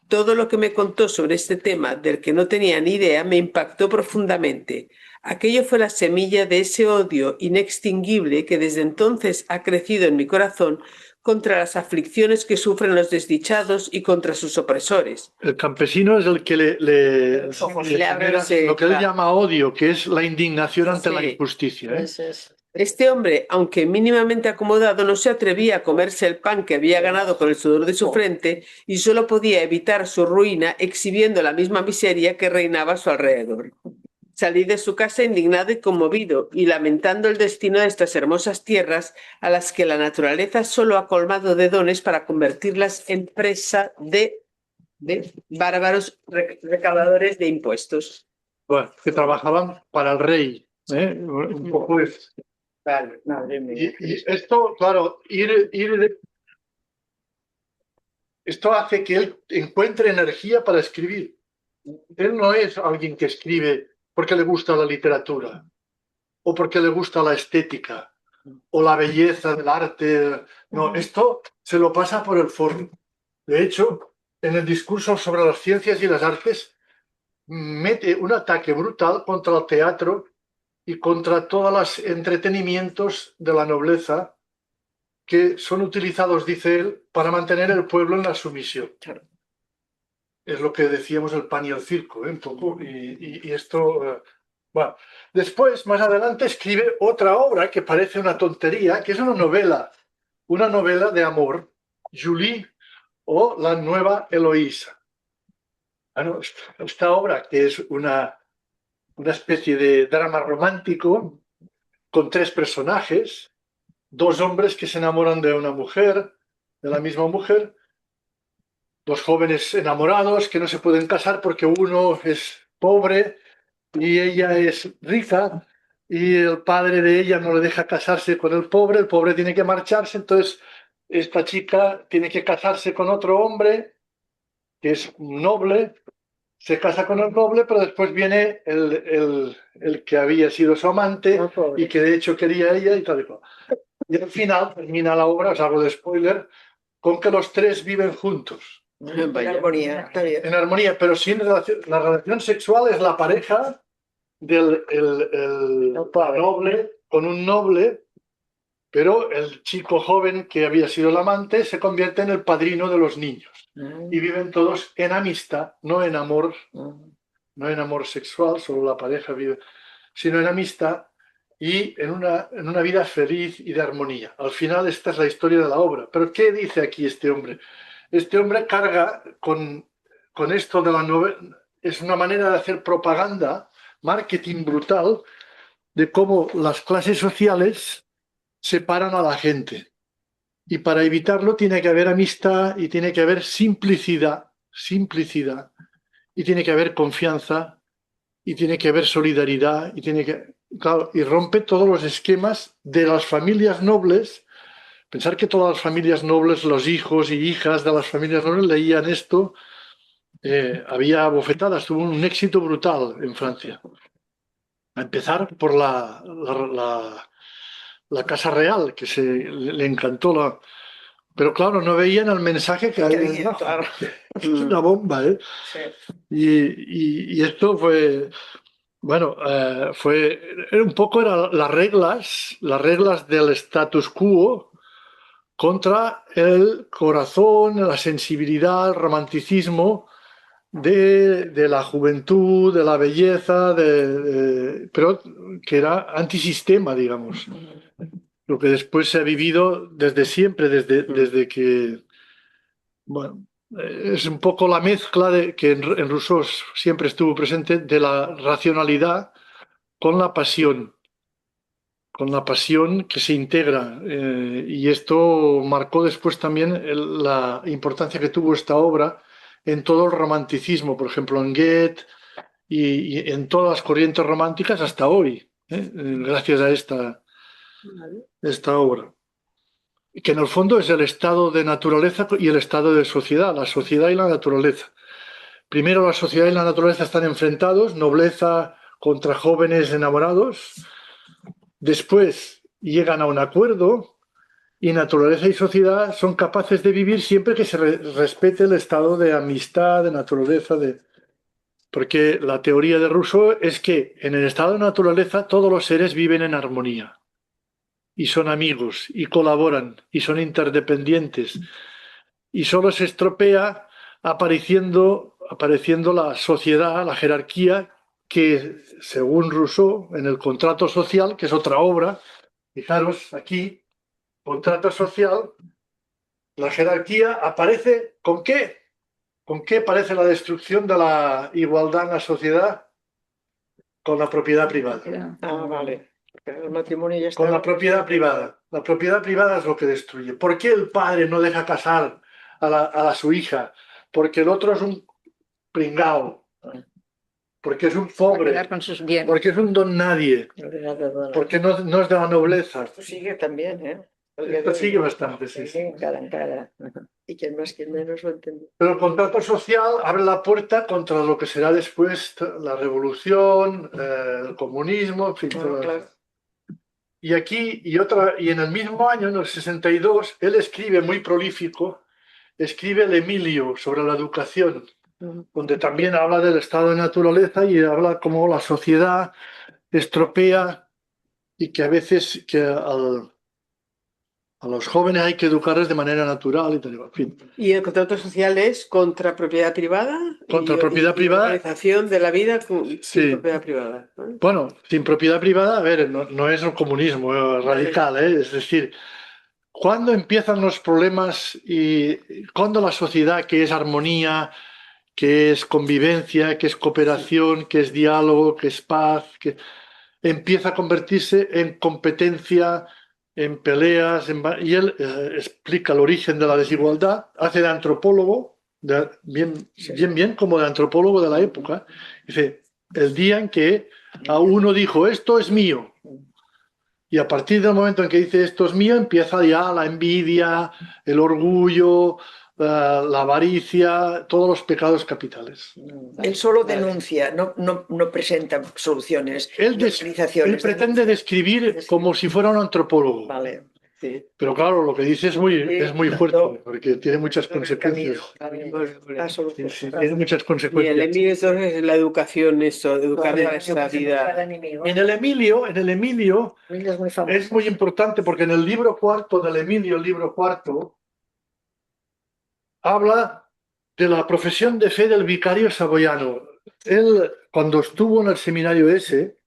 Todo lo que me contó sobre este tema, del que no tenía ni idea, me impactó profundamente. Aquello fue la semilla de ese odio inextinguible que desde entonces ha crecido en mi corazón contra las aflicciones que sufren los desdichados y contra sus opresores. El campesino es el que le genera lo que él llama odio, que es la indignación ante la injusticia. Este hombre, aunque mínimamente acomodado, no se atrevía a comerse el pan que había ganado con el sudor de su frente y solo podía evitar su ruina exhibiendo la misma miseria que reinaba a su alrededor. Salí de su casa indignado y conmovido y lamentando el destino de estas hermosas tierras a las que la naturaleza solo ha colmado de dones para convertirlas en presa de de bárbaros recaudadores de impuestos. Bueno, que trabajaban para el rey. Un poco es. Vale, madre mía. Y esto, claro, esto hace que él encuentre energía para escribir. Él no es alguien que escribe porque le gusta la literatura o porque le gusta la estética o la belleza del arte. No, esto se lo pasa por el forro. De hecho, en el discurso sobre las ciencias y las artes, mete un ataque brutal contra el teatro y contra todos los entretenimientos de la nobleza que son utilizados, dice él, para mantener el pueblo en la sumisión. Es lo que decíamos el pan y el circo, un poco. Y esto, bueno. Después, más adelante, escribe otra obra que parece una tontería, que es una novela de amor, Julie o La nueva Eloísa. Bueno, esta obra, que es una especie de drama romántico con tres personajes, dos hombres que se enamoran de una mujer, de la misma mujer, dos jóvenes enamorados que no se pueden casar porque uno es pobre y ella es rica y el padre de ella no le deja casarse con el pobre tiene que marcharse, entonces esta chica tiene que casarse con otro hombre que es noble, se casa con el noble, pero después viene el que había sido su amante y que de hecho quería ella y tal y cual. Y al final termina la obra, os hago de spoiler, con que los tres viven juntos. En armonía, está bien. En armonía, pero sin relación. La relación sexual es la pareja del el noble con un noble, pero el chico joven que había sido el amante se convierte en el padrino de los niños. Y viven todos en amistad, no en amor, no en amor sexual, solo la pareja vive, sino en amistad y en una vida feliz y de armonía. Al final esta es la historia de la obra. Pero ¿qué dice aquí este hombre? Este hombre carga con esto de la novela, es una manera de hacer propaganda, marketing brutal, de cómo las clases sociales separan a la gente. Y para evitarlo tiene que haber amistad y tiene que haber simplicidad, y tiene que haber confianza, y tiene que haber solidaridad, claro, y rompe todos los esquemas de las familias nobles. Pensar que todas las familias nobles, los hijos y hijas de las familias nobles leían esto, había bofetadas, tuvo un éxito brutal en Francia. A empezar por la Casa Real, que le encantó. Pero claro, no veían el mensaje que había. Claro. Es una bomba, ¿eh? Sí. Y esto fue, bueno, era un poco las reglas del status quo contra el corazón, la sensibilidad, el romanticismo de la juventud, de la belleza, pero que era antisistema, digamos. Lo que después se ha vivido desde siempre, desde que, bueno, es un poco la mezcla que en Rousseau siempre estuvo presente de la racionalidad con la pasión que se integra. Y esto marcó después también la importancia que tuvo esta obra en todo el romanticismo, por ejemplo, en Goethe y en todas las corrientes románticas hasta hoy, gracias a esta obra. Que en el fondo es el estado de naturaleza y el estado de sociedad, la sociedad y la naturaleza. Primero la sociedad y la naturaleza están enfrentados, nobleza contra jóvenes enamorados. Después llegan a un acuerdo y naturaleza y sociedad son capaces de vivir siempre que se respete el estado de amistad, de naturaleza, porque la teoría de Rousseau es que en el estado de naturaleza todos los seres viven en armonía y son amigos y colaboran y son interdependientes y solo se estropea apareciendo la sociedad, la jerarquía que, según Rousseau, en el contrato social, que es otra obra, fijaros aquí, contrato social, la jerarquía aparece ¿con qué? ¿Con qué aparece la destrucción de la igualdad en la sociedad? Con la propiedad privada. Ah, vale. El matrimonio ya está. Con la propiedad privada. La propiedad privada es lo que destruye. ¿Por qué el padre no deja casar a su hija porque el otro es un pringao, porque es un pobre, Quedar con sus bienes. porque es un don nadie, porque no es de la nobleza. Esto sigue también, ¿eh? Esto sigue bastante, sí. Sigue en cada. Y quien más, quien menos lo entiende. Pero el contrato social abre la puerta contra lo que será después la revolución, el comunismo, en fin, todo Claro. eso. Y aquí, y en el mismo año, en el 62, él escribe muy prolífico, escribe el Emilio sobre la educación, donde también habla del estado de naturaleza y habla cómo la sociedad estropea y que a veces a los jóvenes hay que educarles de manera natural y tal, en fin. Y el contrato social es contra propiedad privada. Contra y, propiedad privada. Organización de la vida sin Sí. propiedad privada, ¿no? Bueno, sin propiedad privada, a ver, no es el comunismo radical, ¿eh? Es decir, ¿cuándo empiezan los problemas y cuándo la sociedad, que es armonía, que es convivencia, que es cooperación, que es diálogo, que es paz, que empieza a convertirse en competencia, en peleas, y él explica el origen de la desigualdad, hace de antropólogo, bien como de antropólogo de la época, dice, el día en que a uno dijo, esto es mío, y a partir del momento en que dice esto es mío, empieza ya la envidia, el orgullo, la avaricia, todos los pecados capitales. Él solo denuncia, no presenta soluciones. Él pretende describir como si fuera un antropólogo. Vale. Sí. Pero claro, lo que dice es muy fuerte, porque tiene muchas consecuencias. Sí, tiene muchas Y consecuencias. el Emilio entonces es la educación, eso, educar en esta vida. En el Emilio es muy importante porque en el libro cuarto del Emilio, el libro cuarto, habla de la profesión de fe del vicario saboyano. Él, cuando estuvo en el seminario ese,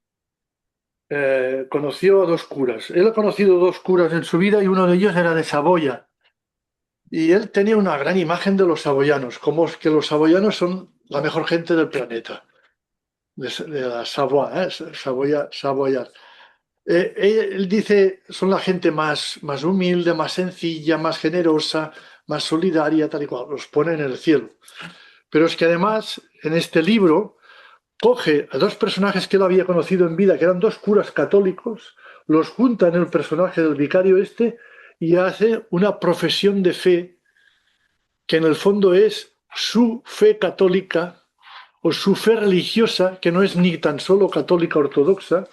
conoció a dos curas. Él ha conocido dos curas en su vida y uno de ellos era de Saboya. Y él tenía una gran imagen de los saboyanos, como que los saboyanos son la mejor gente del planeta, de la Savoie, Savoyard. Él dice, son la gente más humilde, más sencilla, más generosa, más solidaria, tal y cual, los pone en el cielo. Pero es que además, en este libro, coge a dos personajes que él había conocido en vida, que eran dos curas católicos, los junta en el personaje del vicario este y hace una profesión de fe que en el fondo es su fe católica o su fe religiosa, que no es ni tan solo católica ortodoxa,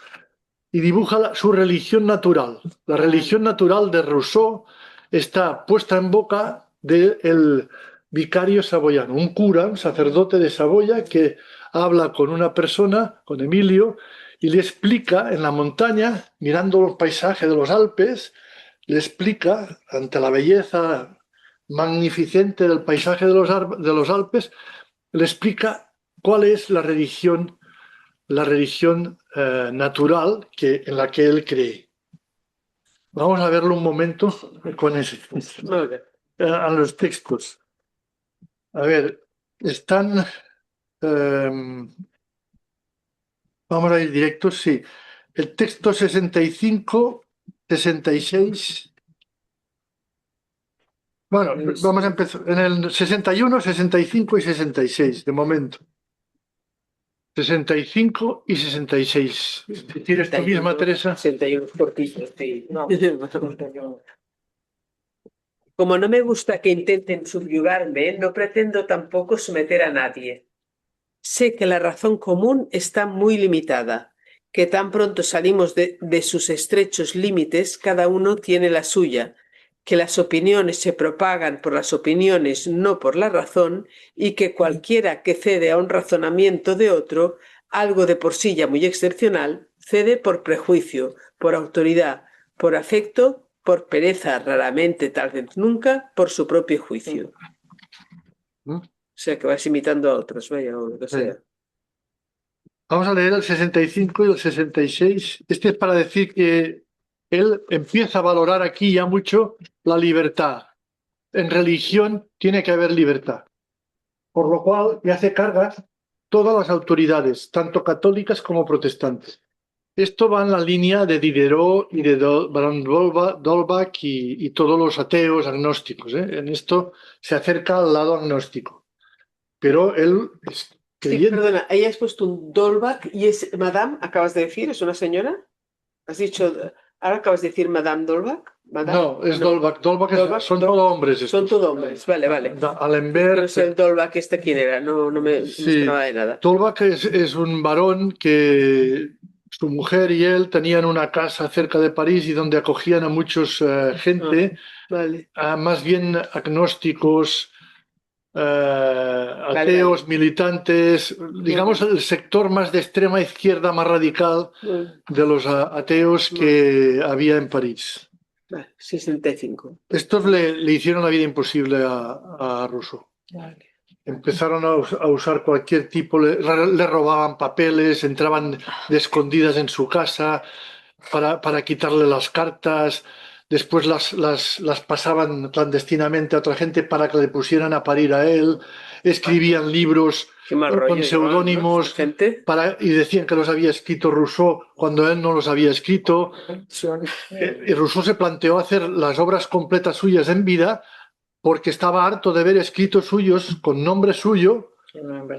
y dibuja su religión natural. La religión natural de Rousseau está puesta en boca del vicario saboyano, un cura, un sacerdote de Saboya que habla con una persona, con Emilio, y le explica en la montaña, mirando los paisajes de los Alpes, le explica, ante la belleza magnificente del paisaje de los Alpes, le explica cuál es la religión natural en la que él cree. Vamos a verlo un momento con a los textos. A ver, están... vamos a ir directos, sí. El texto 65, 66... Bueno, vamos a empezar en el 61, 65 y 66, de momento. 65 y 66. ¿Tienes tú misma, Teresa? 61 cortitos, sí. No. Como no me gusta que intenten subyugarme, no pretendo tampoco someter a nadie. Sé que la razón común está muy limitada, que tan pronto salimos de sus estrechos límites, cada uno tiene la suya, que las opiniones se propagan por las opiniones, no por la razón, y que cualquiera que cede a un razonamiento de otro, algo de por sí ya muy excepcional, cede por prejuicio, por autoridad, por afecto, por pereza, raramente, tal vez nunca, por su propio juicio. O sea, que vas imitando a otros, vaya, o lo que sea. Vamos a leer el 65 y el 66. Este es para decir que él empieza a valorar aquí ya mucho la libertad. En religión tiene que haber libertad. Por lo cual le hace cargas todas las autoridades, tanto católicas como protestantes. Esto va en la línea de Diderot y de Baron d'Holbach y todos los ateos agnósticos, ¿eh? En esto se acerca al lado agnóstico. pero él es Sí, creyente. perdona, ahí has puesto un Dolbach y es Madame, acabas de decir, ¿es una señora? Has dicho, ahora acabas de decir Madame Dolbach. Madame, No, es no. Dolbach. Dolbach, Son todos hombres son estos. todo hombres, vale, vale. No Alembert. sé el Dolbach este quién era, no me Sí, sonaba de nada. Dolbach es un varón que su mujer y él tenían una casa cerca de París y donde acogían a muchos gente, Vale, más bien agnósticos, vale, ateos, militantes, digamos el sector más de extrema izquierda, más radical vale. de los ateos que había en París. Vale, 65. Estos le hicieron la vida imposible a Rousseau. Vale. Empezaron a usar cualquier tipo, le robaban papeles, entraban de escondidas en su casa para quitarle las cartas, después las pasaban clandestinamente a otra gente para que le pusieran a parir a él, escribían libros Qué mal con rollo llevaban, ¿no? seudónimos Esta gente. y decían que los había escrito Rousseau cuando él no los había escrito. Y Rousseau se planteó hacer las obras completas suyas en vida porque estaba harto de ver escritos suyos con nombre suyo,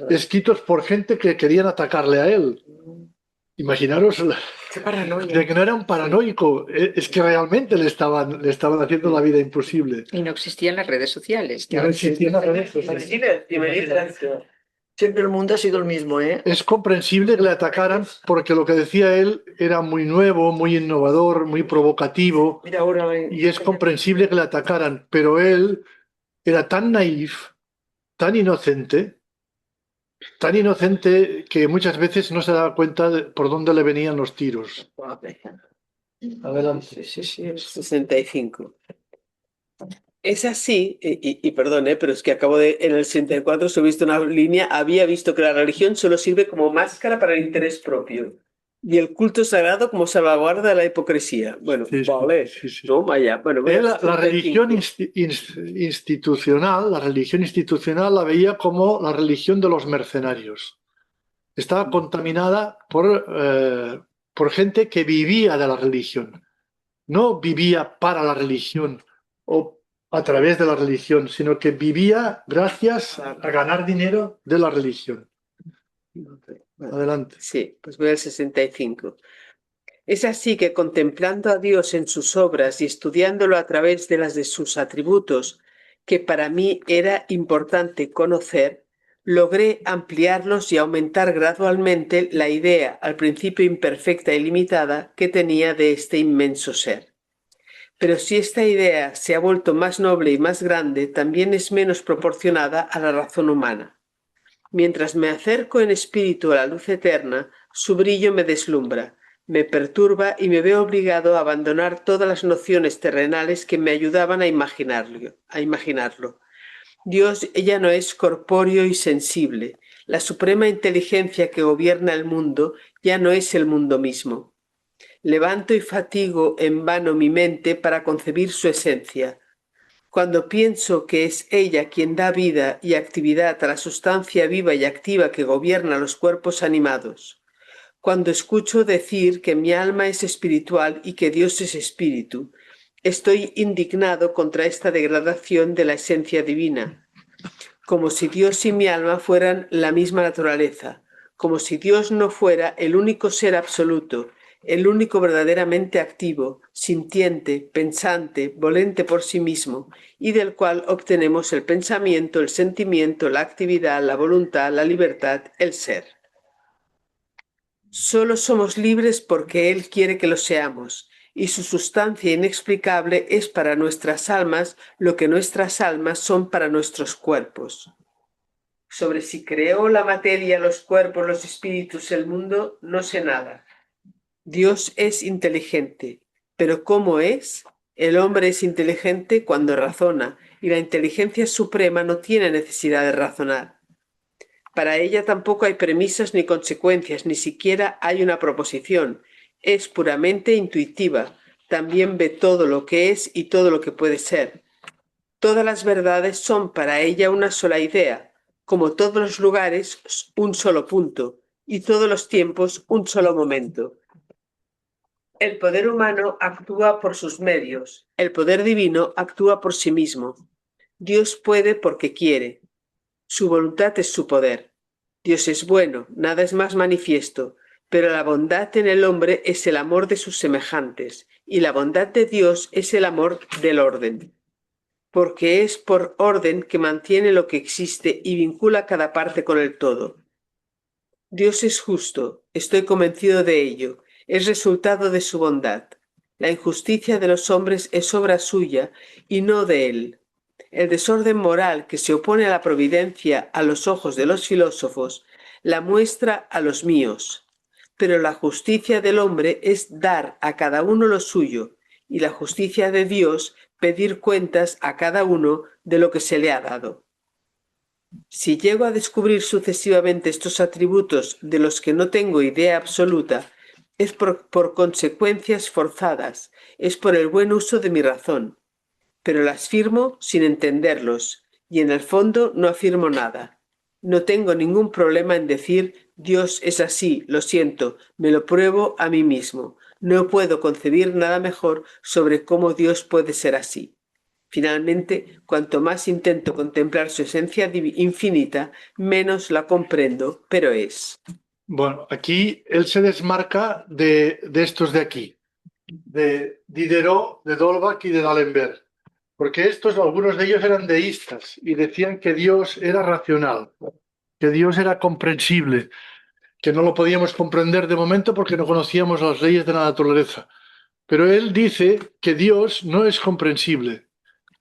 escritos por gente que querían atacarle a él. Imaginaros Qué paranoia. de que no era un paranoico, es que realmente le estaban haciendo la vida imposible. Y no existían las redes sociales. Y no existían las redes sociales. Siempre el mundo ha sido el mismo, ¿eh? Es comprensible que le atacaran porque lo que decía él era muy nuevo, muy innovador, muy provocativo, Mira, ahora y es comprensible que le atacaran, pero él era tan naif, tan inocente que muchas veces no se daba cuenta de por dónde le venían los tiros. Adelante. Sí, 65. Es así, y perdón, pero es que en el 64 he visto una línea, había visto que la religión solo sirve como máscara para el interés propio y el culto sagrado como salvaguarda de la hipocresía. Bueno, Sí, sí, vale, sí. toma ya. Bueno, voy Él, al la 65. religión institucional la veía como la religión de los mercenarios. Estaba contaminada por gente que vivía de la religión. No vivía para la religión o a través de la religión, sino que vivía gracias a ganar dinero de la religión. Vale. Adelante. Sí, pues voy al 65. Es así que contemplando a Dios en sus obras y estudiándolo a través de las de sus atributos, que para mí era importante conocer, logré ampliarlos y aumentar gradualmente la idea, al principio imperfecta y limitada, que tenía de este inmenso ser. Pero si esta idea se ha vuelto más noble y más grande, también es menos proporcionada a la razón humana. Mientras me acerco en espíritu a la luz eterna, su brillo me deslumbra, me perturba y me veo obligado a abandonar todas las nociones terrenales que me ayudaban a imaginarlo. Dios ya no es corpóreo y sensible. La suprema inteligencia que gobierna el mundo ya no es el mundo mismo. Levanto y fatigo en vano mi mente para concebir su esencia. Cuando pienso que es ella quien da vida y actividad a la sustancia viva y activa que gobierna los cuerpos animados. Cuando escucho decir que mi alma es espiritual y que Dios es espíritu, estoy indignado contra esta degradación de la esencia divina, como si Dios y mi alma fueran la misma naturaleza, como si Dios no fuera el único ser absoluto, el único verdaderamente activo, sintiente, pensante, volente por sí mismo, y del cual obtenemos el pensamiento, el sentimiento, la actividad, la voluntad, la libertad, el ser. Solo somos libres porque Él quiere que lo seamos, y su sustancia inexplicable es para nuestras almas lo que nuestras almas son para nuestros cuerpos. Sobre si creó la materia, los cuerpos, los espíritus, el mundo, no sé nada. Dios es inteligente, pero ¿cómo es? El hombre es inteligente cuando razona, y la inteligencia suprema no tiene necesidad de razonar. Para ella tampoco hay premisas ni consecuencias, ni siquiera hay una proposición. Es puramente intuitiva. También ve todo lo que es y todo lo que puede ser. Todas las verdades son para ella una sola idea, como todos los lugares un solo punto, y todos los tiempos un solo momento. El poder humano actúa por sus medios, el poder divino actúa por sí mismo. Dios puede porque quiere. Su voluntad es su poder. Dios es bueno, nada es más manifiesto, pero la bondad en el hombre es el amor de sus semejantes, y la bondad de Dios es el amor del orden. Porque es por orden que mantiene lo que existe y vincula cada parte con el todo. Dios es justo, estoy convencido de ello, es resultado de su bondad. La injusticia de los hombres es obra suya y no de él. El desorden moral que se opone a la providencia a los ojos de los filósofos la muestra a los míos. Pero la justicia del hombre es dar a cada uno lo suyo, y la justicia de Dios pedir cuentas a cada uno de lo que se le ha dado. Si llego a descubrir sucesivamente estos atributos de los que no tengo idea absoluta, es por consecuencias forzadas, es por el buen uso de mi razón, pero las firmo sin entenderlos, y en el fondo no afirmo nada. No tengo ningún problema en decir Dios es así, lo siento, me lo pruebo a mí mismo. No puedo concebir nada mejor sobre cómo Dios puede ser así. Finalmente, cuanto más intento contemplar su esencia infinita, menos la comprendo, pero es. Bueno, aquí él se desmarca de estos de aquí, de Diderot, de Dolbach y de D'Alembert, porque algunos de ellos eran deístas y decían que Dios era racional, que Dios era comprensible, que no lo podíamos comprender de momento porque no conocíamos las leyes de la naturaleza. Pero él dice que Dios no es comprensible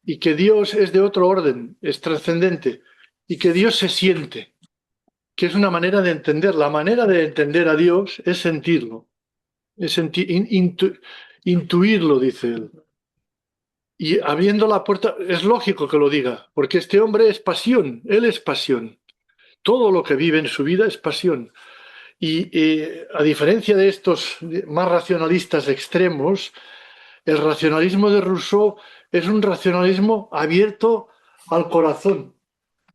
y que Dios es de otro orden, es trascendente, y que Dios se siente, que es una manera de entender. La manera de entender a Dios es sentirlo, es intuirlo, dice él. Y abriendo la puerta, es lógico que lo diga, porque este hombre es pasión, él es pasión. Todo lo que vive en su vida es pasión. Y a diferencia de estos más racionalistas extremos, el racionalismo de Rousseau es un racionalismo abierto al corazón,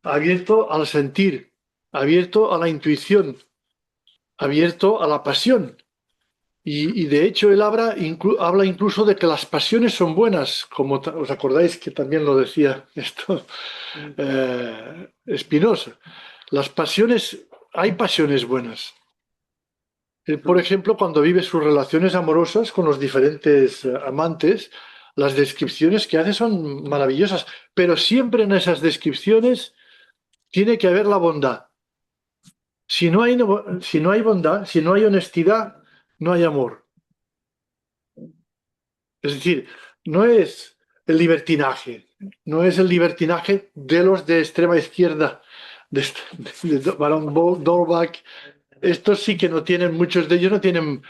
abierto al sentir, abierto a la intuición, abierto a la pasión. Y de hecho él habla incluso de que las pasiones son buenas, como os acordáis que también lo decía esto Spinoza. Hay pasiones buenas. Por ejemplo, cuando vive sus relaciones amorosas con los diferentes amantes, las descripciones que hace son maravillosas, pero siempre en esas descripciones tiene que haber la bondad. Si no hay bondad, si no hay honestidad, no hay amor. Es decir, no es el libertinaje, no es el libertinaje de los de extrema izquierda, de Baron Dolbach. Estos sí que no tienen, muchos de ellos no tienen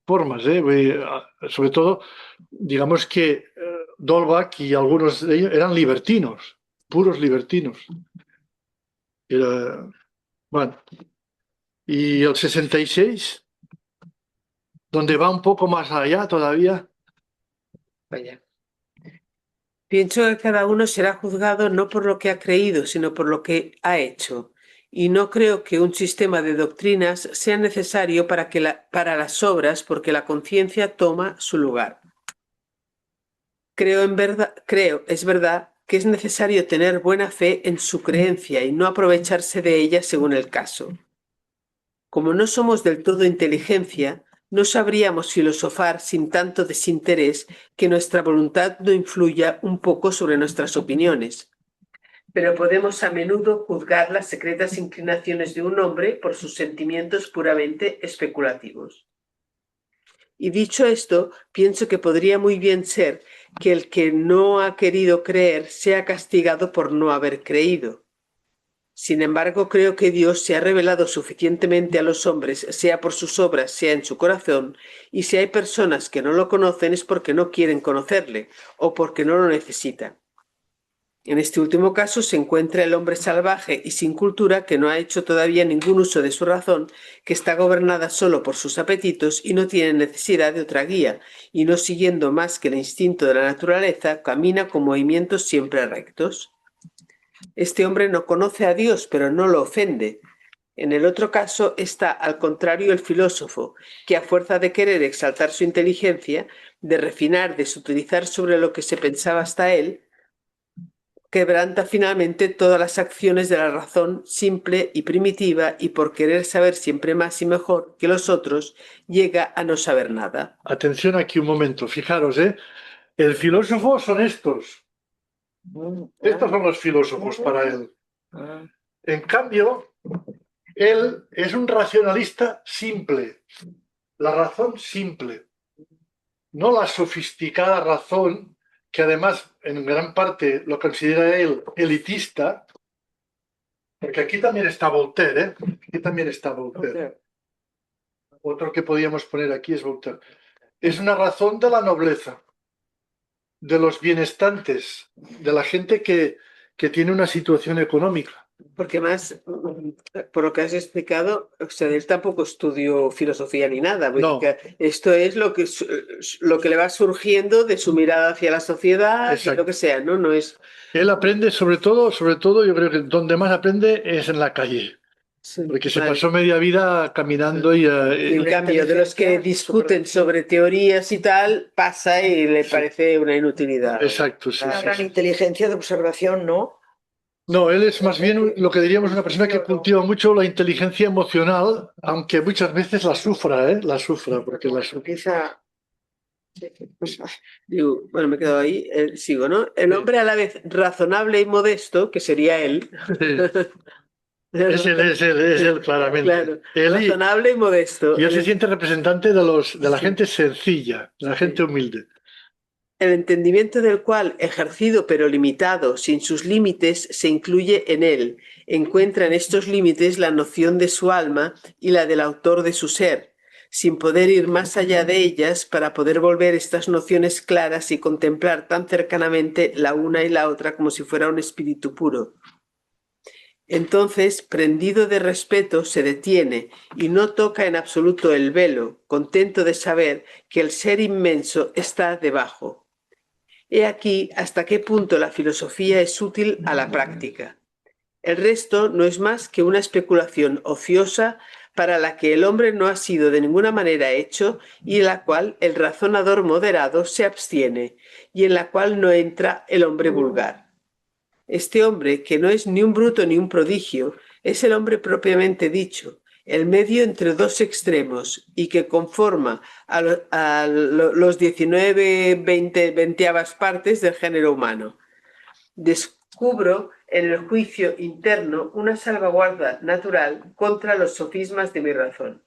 formas, sobre todo, digamos que Dolbach y algunos de ellos eran libertinos, puros libertinos. Bueno, y el 66, donde va un poco más allá todavía. Vaya. Pienso que cada uno será juzgado no por lo que ha creído, sino por lo que ha hecho. Y no creo que un sistema de doctrinas sea necesario para las obras, porque la conciencia toma su lugar. Creo, es verdad, que es necesario tener buena fe en su creencia y no aprovecharse de ella según el caso. Como no somos del todo inteligencia, no sabríamos filosofar sin tanto desinterés que nuestra voluntad no influya un poco sobre nuestras opiniones. Pero podemos a menudo juzgar las secretas inclinaciones de un hombre por sus sentimientos puramente especulativos. Y dicho esto, pienso que podría muy bien ser que el que no ha querido creer sea castigado por no haber creído. Sin embargo, creo que Dios se ha revelado suficientemente a los hombres, sea por sus obras, sea en su corazón, y si hay personas que no lo conocen es porque no quieren conocerle o porque no lo necesitan. En este último caso se encuentra el hombre salvaje y sin cultura que no ha hecho todavía ningún uso de su razón, que está gobernada solo por sus apetitos y no tiene necesidad de otra guía, y no siguiendo más que el instinto de la naturaleza, camina con movimientos siempre rectos. Este hombre no conoce a Dios, pero no lo ofende. En el otro caso está al contrario el filósofo, que a fuerza de querer exaltar su inteligencia, de refinar, de sutilizar sobre lo que se pensaba hasta él, quebranta finalmente todas las acciones de la razón simple y primitiva y por querer saber siempre más y mejor que los otros, llega a no saber nada. Atención aquí un momento, fijaros, ¿eh? El filósofo son estos. Estos son los filósofos para él. En cambio, él es un racionalista simple. La razón simple. No la sofisticada razón, que además en gran parte lo considera él elitista, porque aquí también está Voltaire, ¿eh? Aquí también está Voltaire. Otro que podíamos poner aquí es Voltaire. Es una razón de la nobleza, de los bienestantes, de la gente que tiene una situación económica. Porque más, por lo que has explicado, o sea, él tampoco estudió filosofía ni nada. No. Esto es lo que le va surgiendo de su mirada hacia la sociedad, y Exacto. lo que sea, ¿no? No es... Él aprende sobre todo, yo creo que donde más aprende es en la calle, Sí, porque se vale. pasó media vida caminando y En cambio, de los que discuten sobre teorías y tal, pasa y le parece una inutilidad. exacto, sí, Una sí, gran sí. inteligencia de observación, ¿no? No, él es más bien lo que diríamos una persona que cultiva mucho la inteligencia emocional, aunque muchas veces la sufra, ¿eh? La sufra, porque la sufre. Quizá... Digo, bueno, me quedo ahí, sigo, ¿no? El hombre a la vez razonable y modesto, que sería él. Es él, claramente. Claro, Él razonable y modesto. y él se siente representante de la gente sencilla, de la gente humilde. El entendimiento del cual, ejercido pero limitado, sin sus límites, se incluye en él, encuentra en estos límites la noción de su alma y la del autor de su ser, sin poder ir más allá de ellas para poder volver estas nociones claras y contemplar tan cercanamente la una y la otra como si fuera un espíritu puro. Entonces, prendido de respeto, se detiene y no toca en absoluto el velo, contento de saber que el ser inmenso está debajo. He aquí hasta qué punto la filosofía es útil a la práctica. El resto no es más que una especulación ociosa para la que el hombre no ha sido de ninguna manera hecho y en la cual el razonador moderado se abstiene y en la cual no entra el hombre vulgar. Este hombre, que no es ni un bruto ni un prodigio, es el hombre propiamente dicho, el medio entre dos extremos y que conforma a los 19 veinteavas partes del género humano. Descubro en el juicio interno una salvaguarda natural contra los sofismas de mi razón.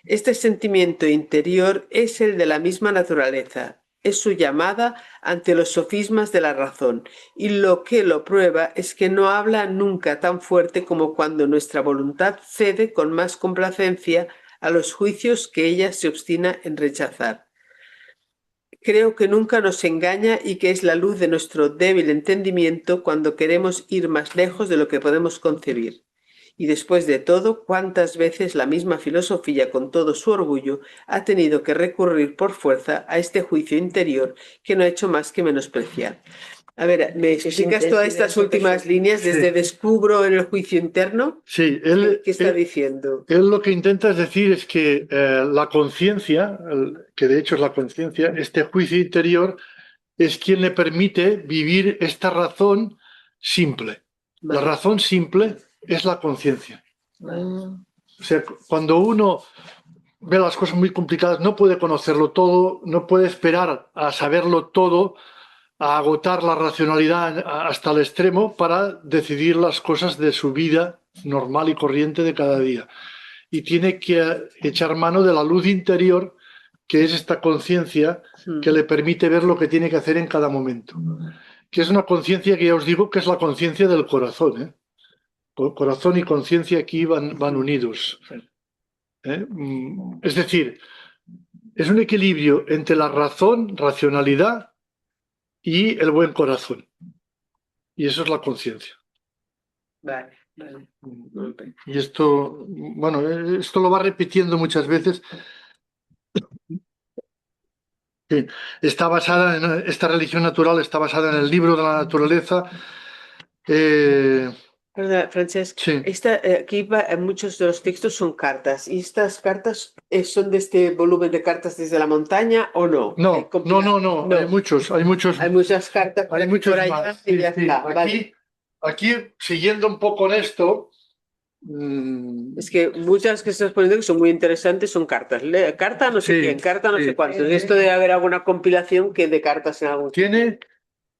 Este sentimiento interior es el de la misma naturaleza, es su llamada ante los sofismas de la razón, y lo que lo prueba es que no habla nunca tan fuerte como cuando nuestra voluntad cede con más complacencia a los juicios que ella se obstina en rechazar. Creo que nunca nos engaña y que es la luz de nuestro débil entendimiento cuando queremos ir más lejos de lo que podemos concebir. Y después de todo, ¿cuántas veces la misma filosofía, con todo su orgullo, ha tenido que recurrir por fuerza a este juicio interior que no ha hecho más que menospreciar? A ver, ¿me explicas todas estas últimas líneas desde descubro en el juicio interno? Sí, ¿Qué está diciendo? Él lo que intenta es decir es que la conciencia, que de hecho es la conciencia, este juicio interior, es quien le permite vivir esta razón simple. La razón simple es la conciencia. O sea, cuando uno ve las cosas muy complicadas, no puede conocerlo todo, no puede esperar a saberlo todo, a agotar la racionalidad hasta el extremo para decidir las cosas de su vida normal y corriente de cada día. Y tiene que echar mano de la luz interior, que es esta conciencia que le permite ver lo que tiene que hacer en cada momento. Que es una conciencia que ya os digo que es la conciencia del corazón, ¿eh? Corazón y conciencia aquí van unidos. ¿Eh? Es decir, es un equilibrio entre la razón, racionalidad y el buen corazón. Y eso es la conciencia. Vale. Y esto, bueno, esto lo va repitiendo muchas veces. Sí, está basada en esta religión natural, está basada en el libro de la naturaleza. Perdona, Francesc, Sí. aquí muchos de los textos son cartas. ¿Y estas cartas son de este volumen de cartas desde la montaña o no? No, ¿Hay compilación? no. No. Hay muchos. Hay muchas cartas por Hay aquí, muchos por allá más. y Sí, ya sí. está. Vale. Aquí, siguiendo un poco en esto, Es que muchas que estás poniendo que son muy interesantes son cartas. Carta no sé Sí, quién, carta no sí. sé cuántos. Esto debe haber alguna compilación que de cartas en algún sitio. tiene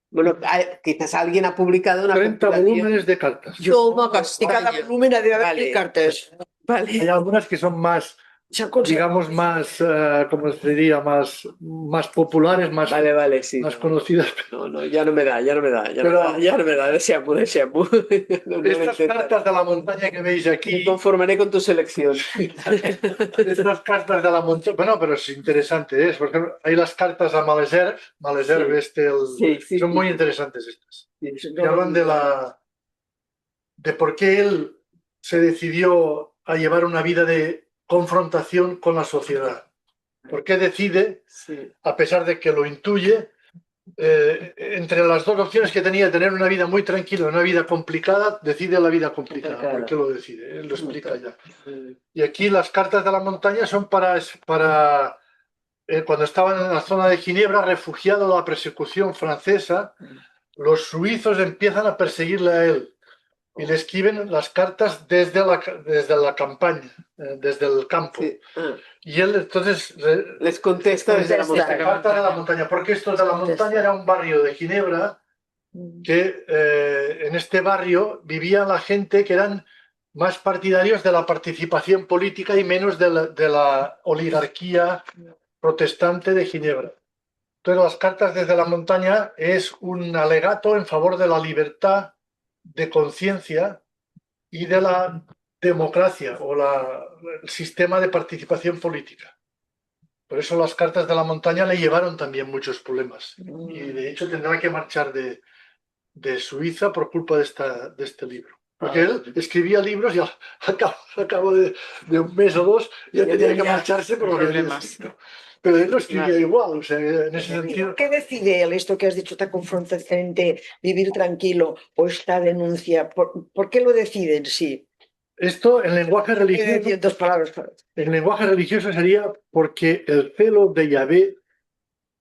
Bueno, quizás alguien ha publicado una 30 compilación. volúmenes de cartas. Toma, y cada Vale. volumen ha de haber Vale. 1000 cartas. Hay Vale. algunas que son más, Se han conservado. digamos, más, ¿cómo se diría? Más populares, más, Vale, sí. más conocidas. No, ya no me da. Pero- Ya no me da, deixem-ho. No lo Estas intento. cartas de la montaña que veis Me aquí, conformaré con tu selección. estas cartas de la montaña, bueno, pero es interesante, ¿eh? Por ejemplo, hay las cartas a Malesherbes, Sí, son muy sí. interesantes estas. Sí. Que hablan de por qué él se decidió a llevar una vida de confrontación con la sociedad. ¿Por qué decide, Sí. a pesar de que lo intuye, entre las dos opciones que tenía, tener una vida muy tranquila y una vida complicada, decide la vida complicada? ¿Por qué lo decide? Él lo explica ya. Y aquí las cartas de la montaña son para cuando estaban en la zona de Ginebra, refugiado de la persecución francesa, los suizos empiezan a perseguirle a él y le escriben las cartas desde la campaña, desde el campo. Sí. Y él entonces Les contesta desde la Contesta. montaña. carta de la montaña, porque esto de la montaña era un barrio de Ginebra que en este barrio vivía la gente que eran más partidarios de la participación política y menos de la oligarquía protestante de Ginebra. Entonces las cartas desde la montaña es un alegato en favor de la libertad de conciencia y de la democracia o el sistema de participación política. Por eso las cartas de la montaña le llevaron también muchos problemas. Y de hecho tendrá que marchar de Suiza por culpa de este libro. Porque él escribía libros y al cabo de un mes o dos ya tenía que marcharse por lo que había escrito. Pero él lo escribía igual, o sea, en ese sentido. ¿Qué decide él, esto que has dicho, esta confrontación entre vivir tranquilo o esta denuncia? ¿Por qué lo decide en sí? Esto en lenguaje Quiero decir religioso, en dos palabras. en lenguaje religioso sería porque el celo de Yahvé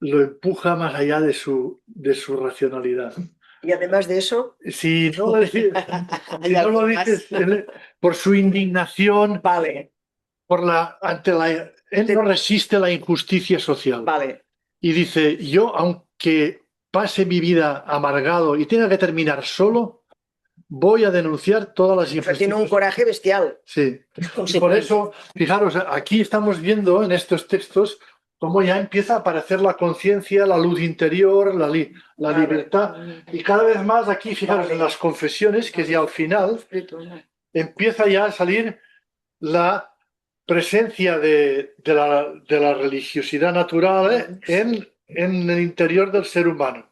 lo empuja más allá de su racionalidad. Y además de eso, Si no lo dices, si no lo dices por su indignación, vale, él no resiste la injusticia social. vale. Y dice, yo aunque pase mi vida amargado y tenga que terminar solo, voy a denunciar todas las Pero injusticias. tiene un coraje bestial. Sí. Y por eso, fijaros, aquí estamos viendo en estos textos cómo ya empieza a aparecer la conciencia, la luz interior, la Vale. libertad. Y cada vez más aquí, fijaros, Vale. en las confesiones, que es ya al final, empieza ya a salir la presencia de la religiosidad natural en el interior del ser humano.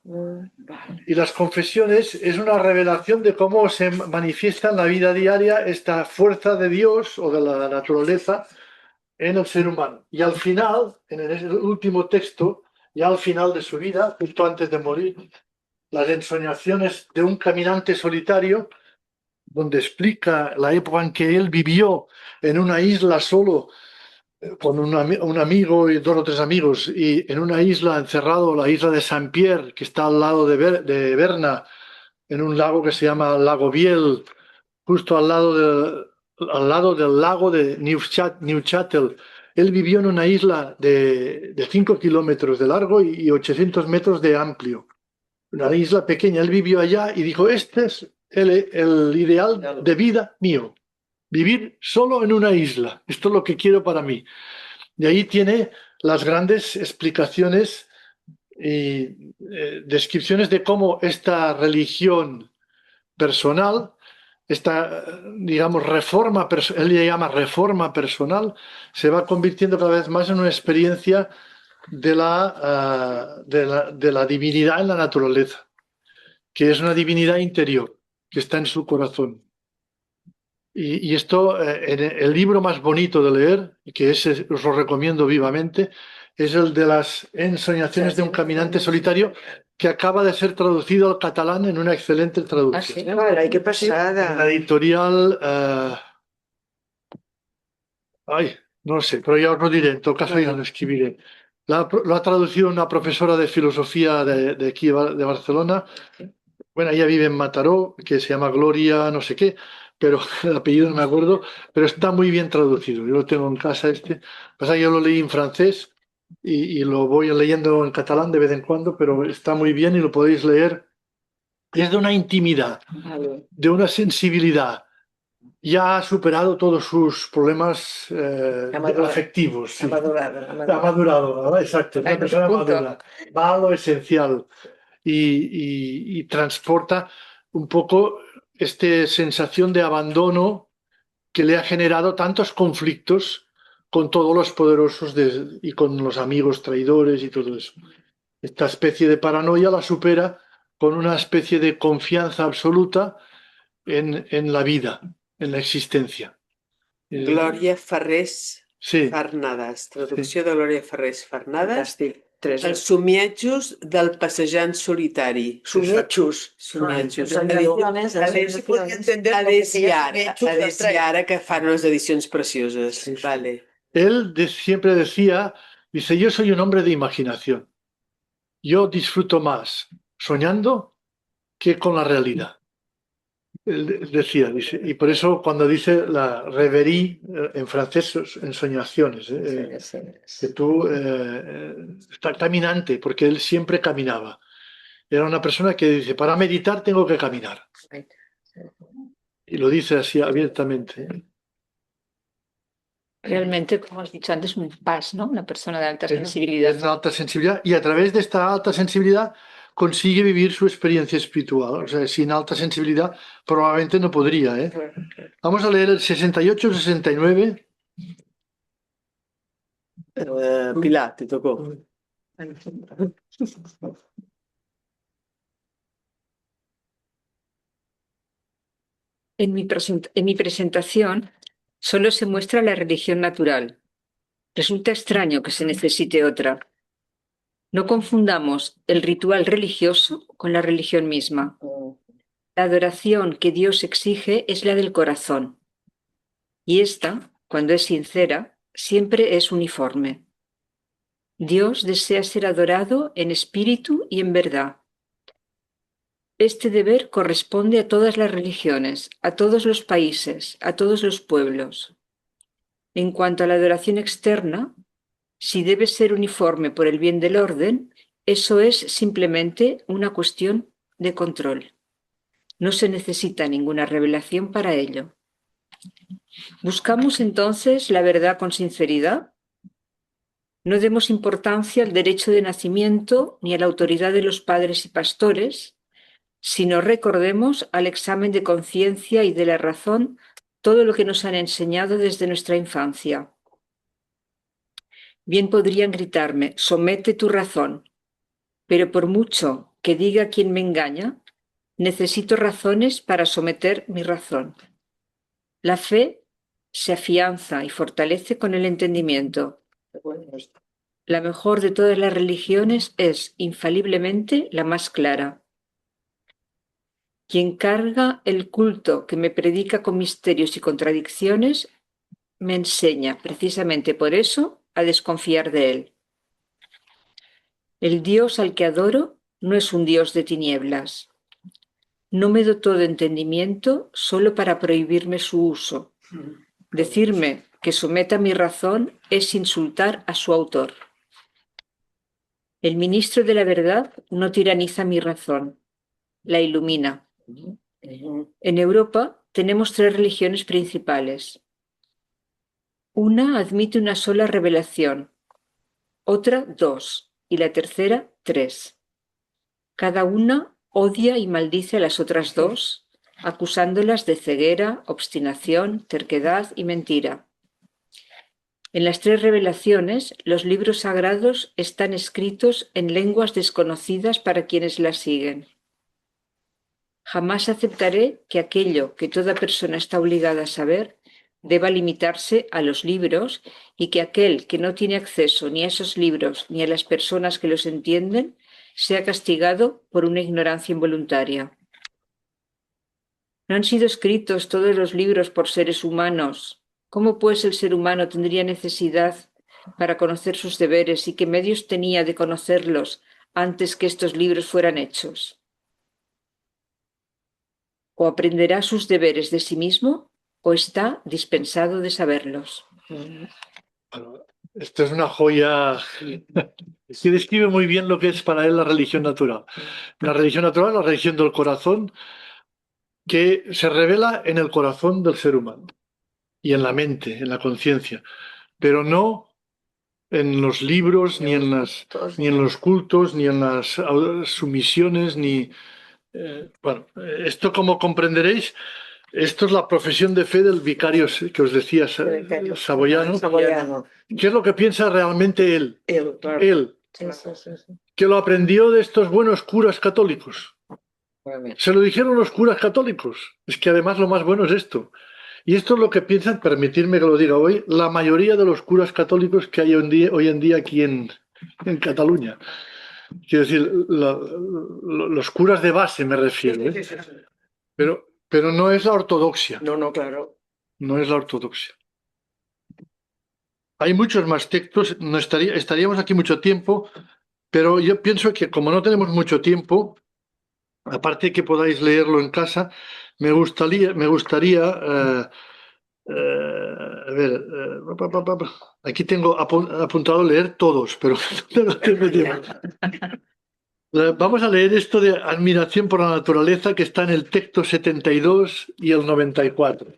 Y las confesiones es una revelación de cómo se manifiesta en la vida diaria esta fuerza de Dios o de la naturaleza en el ser humano. Y al final, en el último texto, ya al final de su vida, justo antes de morir, las ensoñaciones de un caminante solitario, donde explica la época en que él vivió en una isla solo, con un amigo y dos o tres amigos, y en una isla encerrado, la isla de Saint-Pierre, que está al lado de Berna, en un lago que se llama Lago Biel, justo al lado del lago de Neuchâtel. Él vivió en una isla de 5 kilómetros de largo y 800 metros de amplio. Una isla pequeña. Él vivió allá y dijo, este es el ideal de vida mío. Vivir solo en una isla. Esto es lo que quiero para mí. De ahí tiene las grandes explicaciones y descripciones de cómo esta religión personal, esta, digamos, él le llama reforma personal, se va convirtiendo cada vez más en una experiencia de la divinidad en la naturaleza, que es una divinidad interior, que está en su corazón. Y esto, el libro más bonito de leer, que ese os lo recomiendo vivamente, es el de las ensoñaciones de un caminante solitario, que acaba de ser traducido al catalán en una excelente traducción. Ah, sí. Carai, que La passada. editorial, ay, no lo sé, pero ya os lo diré, en todo caso ya lo escribiré. Lo ha traducido una profesora de filosofía de aquí, de Barcelona. Bueno, ella vive en Mataró, que se llama Gloria, no sé qué, pero el apellido no me acuerdo, pero está muy bien traducido. Yo lo tengo en casa este. Pasa que yo lo leí en francés y lo voy leyendo en catalán de vez en cuando, pero está muy bien y lo podéis leer. Es de una intimidad, Vale. de una sensibilidad. Ya ha superado todos sus problemas afectivos. Sí. Ha madurado, ha Ha madurado. madurado, ¿verdad? Exacto, es Ay, una persona punto. madura. Va a lo esencial y transporta un poco esta sensación de abandono que le ha generado tantos conflictos con todos los poderosos y con los amigos traidores y todo eso. Esta especie de paranoia la supera con una especie de confianza absoluta en la vida, en la existencia. Glòria Ferrés Sí, Farnadas, traducció de Glòria Ferrés Farnadas, Fantàstic. Teresa. Els somiatjos del passejant solitari. Somiatxos. Somiatxos. Soñaciones, A veure si podria entender Adesiara, que fan unes edicions precioses. Sí, sí. Vale. él siempre decía, dice, yo soy un hombre de imaginación. Yo disfruto más soñando que con la realidad. Él decía, dice, y por eso cuando dice la reverie, en francés, ensoñaciones, que tú está caminante, porque él siempre caminaba. Era una persona que dice, para meditar tengo que caminar. Y lo dice así abiertamente. Realmente, como has dicho antes, un paz, ¿no? Una persona de alta sensibilidad. Es de alta sensibilidad y a través de esta alta sensibilidad consigue vivir su experiencia espiritual. O sea, sin alta sensibilidad probablemente no podría, ¿eh? Vamos a leer el 68-69. Pilar, te tocó. En mi presentación solo se muestra la religión natural. Resulta extraño que se necesite otra. No confundamos el ritual religioso con la religión misma. La adoración que Dios exige es la del corazón. Y esta, cuando es sincera, siempre es uniforme. Dios desea ser adorado en espíritu y en verdad. Este deber corresponde a todas las religiones, a todos los países, a todos los pueblos. En cuanto a la adoración externa, si debe ser uniforme por el bien del orden, eso es simplemente una cuestión de control. No se necesita ninguna revelación para ello. ¿Buscamos entonces la verdad con sinceridad? No demos importancia al derecho de nacimiento ni a la autoridad de los padres y pastores, sino recordemos al examen de conciencia y de la razón todo lo que nos han enseñado desde nuestra infancia. Bien podrían gritarme, somete tu razón, pero por mucho que diga quien me engaña, necesito razones para someter mi razón. La fe se afianza y fortalece con el entendimiento. La mejor de todas las religiones es, infaliblemente, la más clara. Quien carga el culto que me predica con misterios y contradicciones, me enseña, precisamente por eso, a desconfiar de él. El Dios al que adoro no es un Dios de tinieblas. No me dotó de entendimiento solo para prohibirme su uso. Decirme que someta mi razón es insultar a su autor. El ministro de la verdad no tiraniza mi razón, la ilumina. En Europa tenemos 3 religiones principales. Una admite una sola revelación, otra 2 y la tercera 3. Cada una odia y maldice a las otras 2, acusándolas de ceguera, obstinación, terquedad y mentira. En las 3 revelaciones, los libros sagrados están escritos en lenguas desconocidas para quienes las siguen. Jamás aceptaré que aquello que toda persona está obligada a saber deba limitarse a los libros y que aquel que no tiene acceso ni a esos libros ni a las personas que los entienden sea castigado por una ignorancia involuntaria. ¿No han sido escritos todos los libros por seres humanos? ¿Cómo pues el ser humano tendría necesidad para conocer sus deberes y qué medios tenía de conocerlos antes que estos libros fueran hechos? O aprenderá sus deberes de sí mismo o está dispensado de saberlos. Bueno, esto es una joya que describe muy bien lo que es para él la religión natural. La religión natural, la religión del corazón, que se revela en el corazón del ser humano y en la mente, en la conciencia, pero no en los libros, ni en los cultos, ni en las sumisiones, ni... bueno, esto, como comprenderéis, esto es la profesión de fe del vicario que os decía, saboyano. ¿Qué es lo que piensa realmente él? Claro. Él, Sí, sí, sí, sí. que lo aprendió de estos buenos curas católicos. Se lo dijeron los curas católicos. Es que además lo más bueno es esto. Y esto es lo que piensan, permitirme que lo diga hoy, la mayoría de los curas católicos que hay hoy en día aquí en Cataluña. Quiero decir, los curas de base me refiero, ¿eh? Pero no es la ortodoxia. No, claro. No es la ortodoxia. Hay muchos más textos, no estaríamos aquí mucho tiempo, pero yo pienso que como no tenemos mucho tiempo, aparte que podáis leerlo en casa, me gustaría a ver, aquí tengo apuntado leer todos, pero no tengo tiempo. Vamos a leer esto de admiración por la naturaleza que está en el texto 72 y el 94.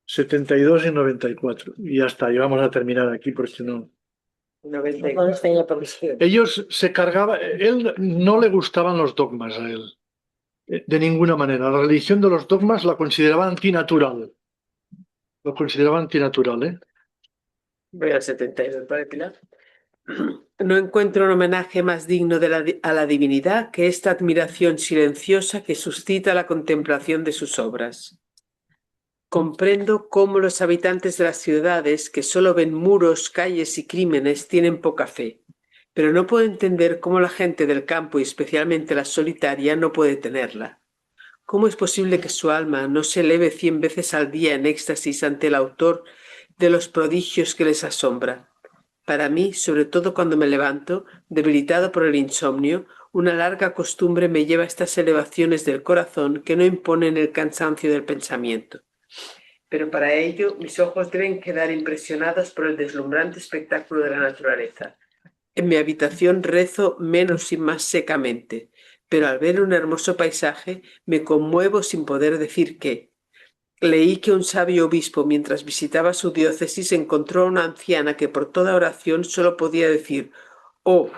72 y 94. Y ya está, y vamos a terminar aquí porque no. 94. Ellos se cargaban, él no le gustaban los dogmas a él, de ninguna manera. La religión de los dogmas la consideraban antinatural. Lo consideraban antinatural, ¿eh? Voy al 72, ¿vale, Pilar? No encuentro un homenaje más digno a la divinidad que esta admiración silenciosa que suscita la contemplación de sus obras. Comprendo cómo los habitantes de las ciudades, que solo ven muros, calles y crímenes, tienen poca fe, pero no puedo entender cómo la gente del campo, y especialmente la solitaria, no puede tenerla. ¿Cómo es posible que su alma no se eleve 100 veces al día en éxtasis ante el autor de los prodigios que les asombra? Para mí, sobre todo cuando me levanto, debilitado por el insomnio, una larga costumbre me lleva a estas elevaciones del corazón que no imponen el cansancio del pensamiento. Pero para ello mis ojos deben quedar impresionados por el deslumbrante espectáculo de la naturaleza. En mi habitación rezo menos y más secamente, pero al ver un hermoso paisaje me conmuevo sin poder decir qué. Leí que un sabio obispo, mientras visitaba su diócesis, encontró a una anciana que por toda oración solo podía decir «Oh».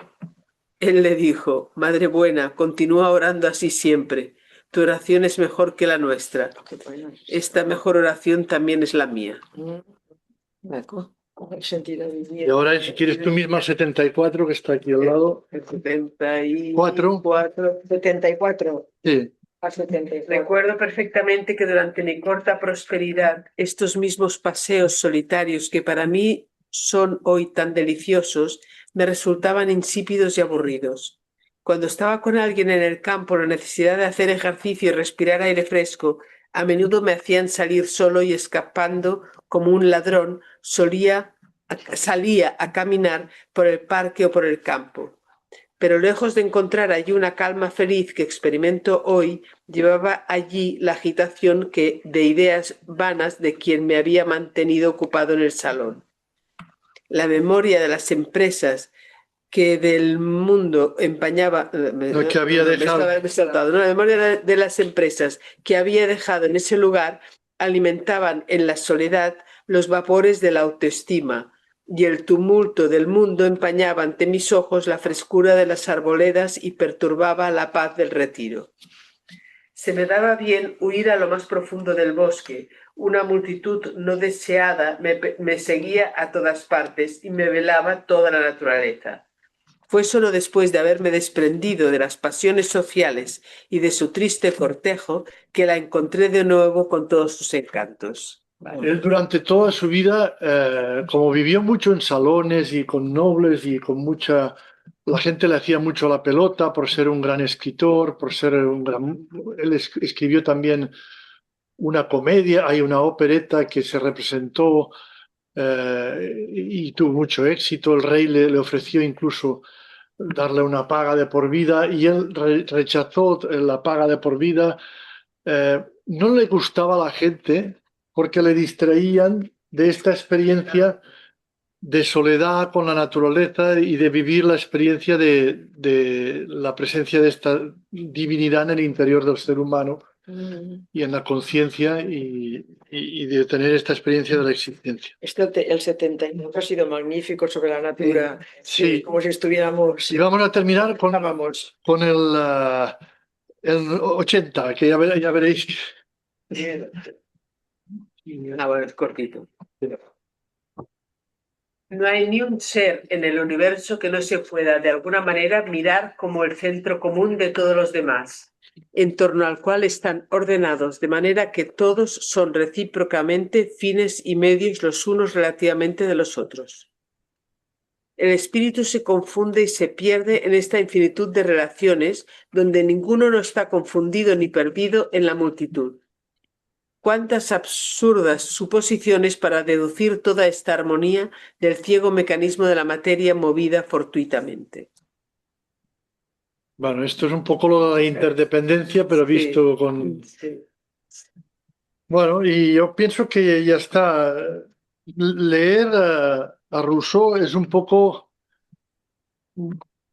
Él le dijo «Madre buena, continúa orando así siempre. Tu oración es mejor que la nuestra. Esta mejor oración también es la mía». Con el sentido de vivir. Y ahora, si quieres tú misma, 74, que está aquí al lado. 74. 74. Sí. A 74. Recuerdo perfectamente que durante mi corta prosperidad, estos mismos paseos solitarios que para mí son hoy tan deliciosos, me resultaban insípidos y aburridos. Cuando estaba con alguien en el campo, la necesidad de hacer ejercicio y respirar aire fresco, a menudo me hacían salir solo y escapando como un ladrón, salía a caminar por el parque o por el campo. Pero lejos de encontrar allí una calma feliz que experimento hoy, llevaba allí la agitación de ideas vanas de quien me había mantenido ocupado en el salón. La memoria de las empresas que del mundo empañaba... La memoria de las empresas que había dejado en ese lugar alimentaban en la soledad los vapores de la autoestima, y el tumulto del mundo empañaba ante mis ojos la frescura de las arboledas y perturbaba la paz del retiro. Se me daba bien huir a lo más profundo del bosque. Una multitud no deseada me seguía a todas partes y me velaba toda la naturaleza. Fue solo después de haberme desprendido de las pasiones sociales y de su triste cortejo que la encontré de nuevo con todos sus encantos. Él durante toda su vida, como vivió mucho en salones y con nobles y con mucha la gente le hacía mucho la pelota por ser un gran escritor, por ser un gran... Él escribió también una comedia, hay una opereta que se representó y tuvo mucho éxito. El rey le ofreció incluso darle una paga de por vida y él rechazó la paga de por vida. No le gustaba a la gente porque le distraían de esta experiencia de soledad con la naturaleza y de vivir la experiencia de la presencia de esta divinidad en el interior del ser humano y en la conciencia y de tener esta experiencia de la existencia. El 79 ha sido magnífico sobre la natura, Sí. como si estuviéramos... Y vamos a terminar con el 80, que ya veréis. Bueno, es cortito. No hay ni un ser en el universo que no se pueda de alguna manera mirar como el centro común de todos los demás, en torno al cual están ordenados de manera que todos son recíprocamente fines y medios los unos relativamente de los otros. El espíritu se confunde y se pierde en esta infinitud de relaciones donde ninguno no está confundido ni perdido en la multitud. Cuántas absurdas suposiciones para deducir toda esta armonía del ciego mecanismo de la materia movida fortuitamente. Bueno, esto es un poco lo de la interdependencia, pero visto con... Sí. Bueno, y yo pienso que ya está. Leer a Rousseau es un poco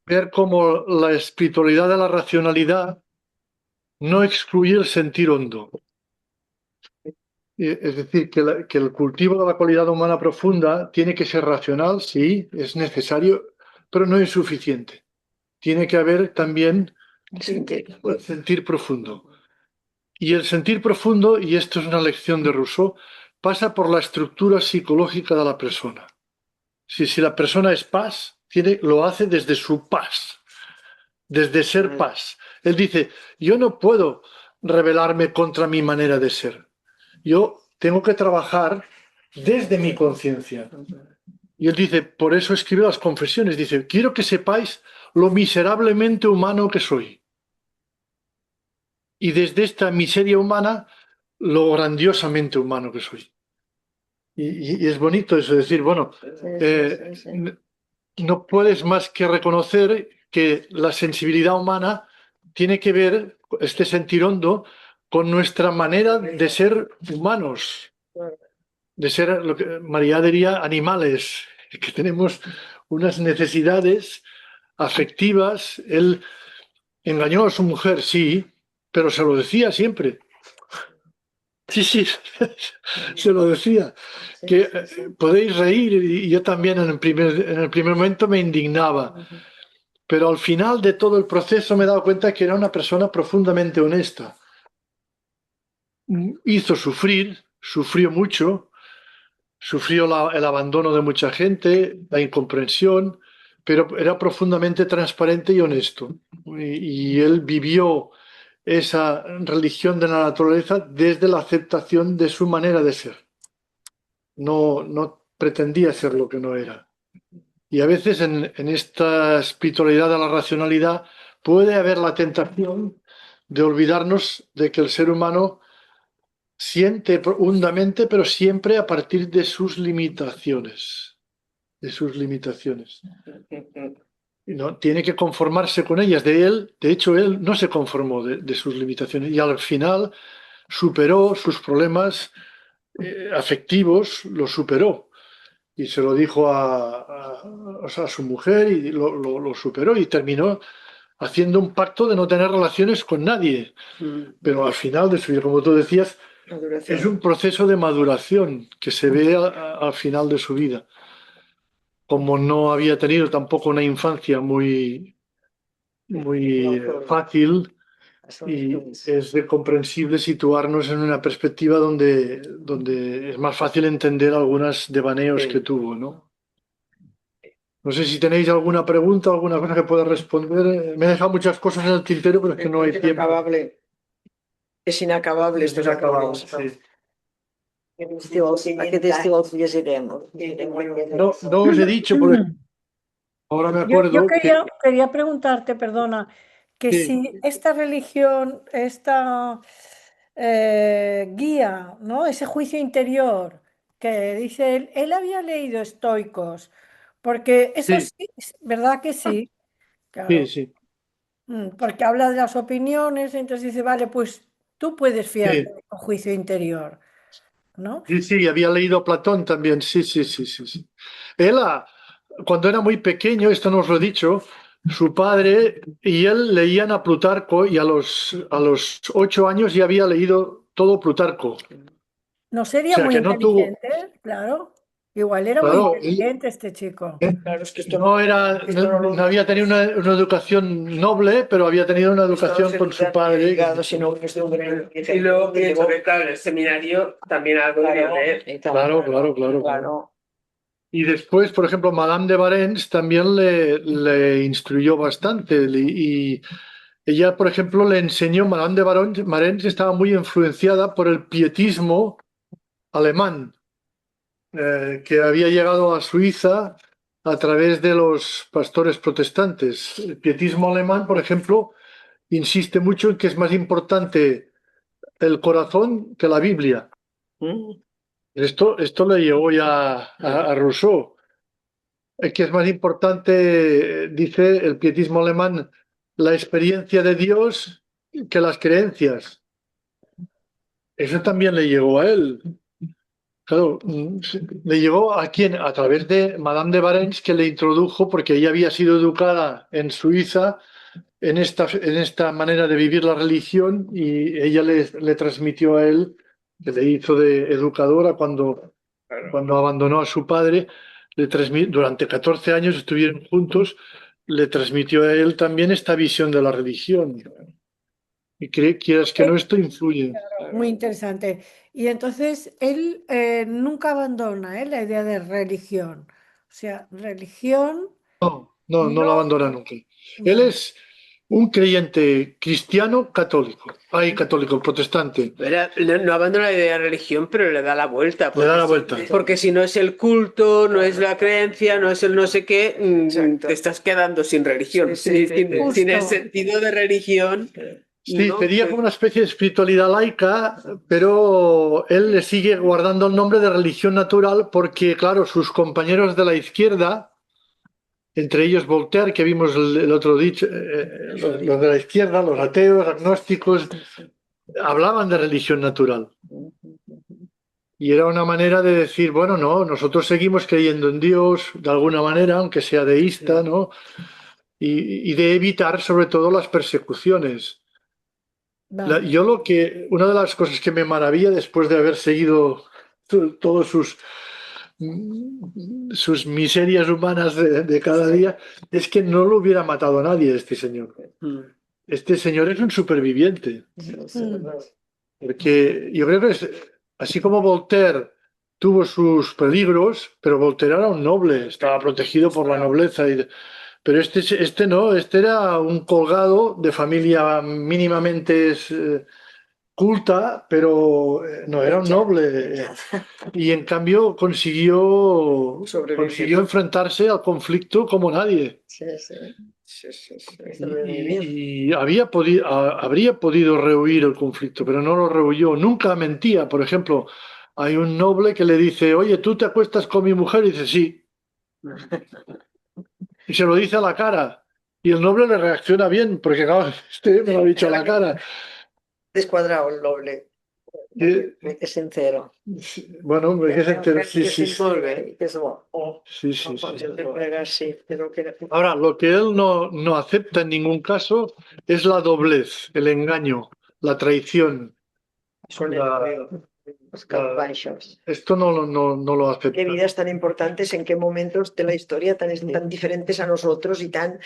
ver cómo la espiritualidad de la racionalidad no excluye el sentir hondo. Es decir, que el cultivo de la cualidad humana profunda tiene que ser racional, sí, es necesario, pero no es suficiente. Tiene que haber también el sentir profundo. Y el sentir profundo, y esto es una lección de Rousseau, pasa por la estructura psicológica de la persona. Si la persona es paz, lo hace desde su paz, desde ser paz. Él dice, yo no puedo rebelarme contra mi manera de ser. Yo tengo que trabajar desde mi conciencia. Y él dice, por eso escribe las confesiones, dice, quiero que sepáis lo miserablemente humano que soy. Y desde esta miseria humana, lo grandiosamente humano que soy. Y es bonito eso, decir, bueno, no puedes más que reconocer que la sensibilidad humana tiene que ver, este sentir hondo, con nuestra manera de ser humanos, de ser lo que María diría animales, que tenemos unas necesidades afectivas. Él engañó a su mujer, sí, pero se lo decía siempre. Sí, se lo decía. Que podéis reír y yo también en el primer momento me indignaba. Pero al final de todo el proceso me he dado cuenta que era una persona profundamente honesta. Hizo sufrir, sufrió mucho, sufrió el abandono de mucha gente, la incomprensión, pero era profundamente transparente y honesto. Y él vivió esa religión de la naturaleza desde la aceptación de su manera de ser. No pretendía ser lo que no era. Y a veces en esta espiritualidad de la racionalidad puede haber la tentación de olvidarnos de que el ser humano siente profundamente, pero siempre a partir de sus limitaciones. De sus limitaciones. Y no, tiene que conformarse con ellas. De hecho, él no se conformó de sus limitaciones. Y al final superó sus problemas afectivos, los superó. Y se lo dijo a su mujer y lo superó y terminó haciendo un pacto de no tener relaciones con nadie. Pero al final de su vida, como tú decías, es un proceso de maduración que se ve al final de su vida. Como no había tenido tampoco una infancia muy fácil, y es comprensible situarnos en una perspectiva donde es más fácil entender algunos devaneos que tuvo, ¿no? No sé si tenéis alguna pregunta, alguna cosa que pueda responder. Me he dejado muchas cosas en el tintero, pero es que no hay tiempo. Es inacabable estos acabados. Sí. ¿A qué testigo iremos? No os he dicho, porque ahora me Yo acuerdo que quería preguntarte, perdona, que sí, si esta religión, esta guía, ¿no? Ese juicio interior que dice él había leído estoicos, porque eso sí, sí, ¿verdad que sí? sí, Claro. sí, Porque habla de las opiniones, entonces dice, vale, pues tú puedes fiarte sí, de tu juicio interior, ¿no? sí, sí, había leído a Platón también, sí, sí, sí, sí, sí. Él, cuando era muy pequeño, esto nos lo he dicho, su padre y él leían a Plutarco y a los 8 años ya había leído todo Plutarco. O No sería sea muy que no tuvo, inteligente, claro. Igual era muy claro, inteligente este chico. Claro, es que esto no era, no había tenido una educación noble, pero había tenido una educación con su padre. sino que es de un gran Y luego, claro, en el seminario también algo debió leer. Claro, claro, claro, claro. Y después, por ejemplo, Madame de Varens también le instruyó bastante. Y ella, por ejemplo, le enseñó, Madame de Varens estaba muy influenciada por el pietismo alemán, que había llegado a Suiza a través de los pastores protestantes. El pietismo alemán, por ejemplo, insiste mucho en que es más importante el corazón que la Biblia. Esto le llegó ya a Rousseau. Que es más importante, dice el pietismo alemán, la experiencia de Dios que las creencias. Eso también le llegó a él. Claro, le llegó a quién? A través de Madame de Varens, que le introdujo, porque ella había sido educada en Suiza en esta manera de vivir la religión, y ella le transmitió a él, que le hizo de educadora cuando abandonó a su padre, durante 14 años estuvieron juntos, le transmitió a él también esta visión de la religión. Y quieras que no, esto influye. Muy interesante. Y entonces él nunca abandona, la idea de religión. O sea, religión No, no, no lo no. abandona nunca. Él Vale. es un creyente cristiano católico. Hay católico, protestante. No abandona la idea de religión, pero le da la vuelta. Le da la vuelta. Porque si no es el culto, no es la creencia, no es el no sé qué, Exacto. te estás quedando sin religión. Sí, sí, sí, sí. Sin el Justo. sentido de religión. Sí, No, sería como una especie de espiritualidad laica, pero él le sigue guardando el nombre de religión natural porque, claro, sus compañeros de la izquierda, entre ellos Voltaire, que vimos el otro dicho, los de la izquierda, los ateos, agnósticos, hablaban de religión natural. Y era una manera de decir, bueno, no, nosotros seguimos creyendo en Dios de alguna manera, aunque sea deísta, ¿no? Y de evitar sobre todo las persecuciones. Vale. Una de las cosas que me maravilla después de haber seguido todos sus miserias humanas de cada día es que no lo hubiera matado a nadie este señor. Este señor es un superviviente, porque yo creo que así como Voltaire tuvo sus peligros, pero Voltaire era un noble, estaba protegido por la nobleza. Pero este no, este era un colgado de familia mínimamente culta, pero no era un noble. Y en cambio consiguió enfrentarse al conflicto como nadie. Sí, sí. Sí, sí, sí. Y habría podido rehuir el conflicto, pero no lo rehuyó. Nunca mentía. Por ejemplo, hay un noble que le dice, oye, ¿tú te acuestas con mi mujer? Y dice, sí. Y se lo dice a la cara. Y el noble le reacciona bien, porque claro, este me lo ha dicho a la cara. Descuadrado el doble. Y- Es sincero. bueno, hombre, que se entera. Sí, sí, sí. Es bo. Sí, sí, sí. Sí, pero que... Ahora, lo que él no acepta en ningún caso es la doblez, el engaño, la traición. Los caballos. Esto no lo Qué acepta. vidas tan importantes, en qué momentos de la historia tan diferentes a nosotros y tan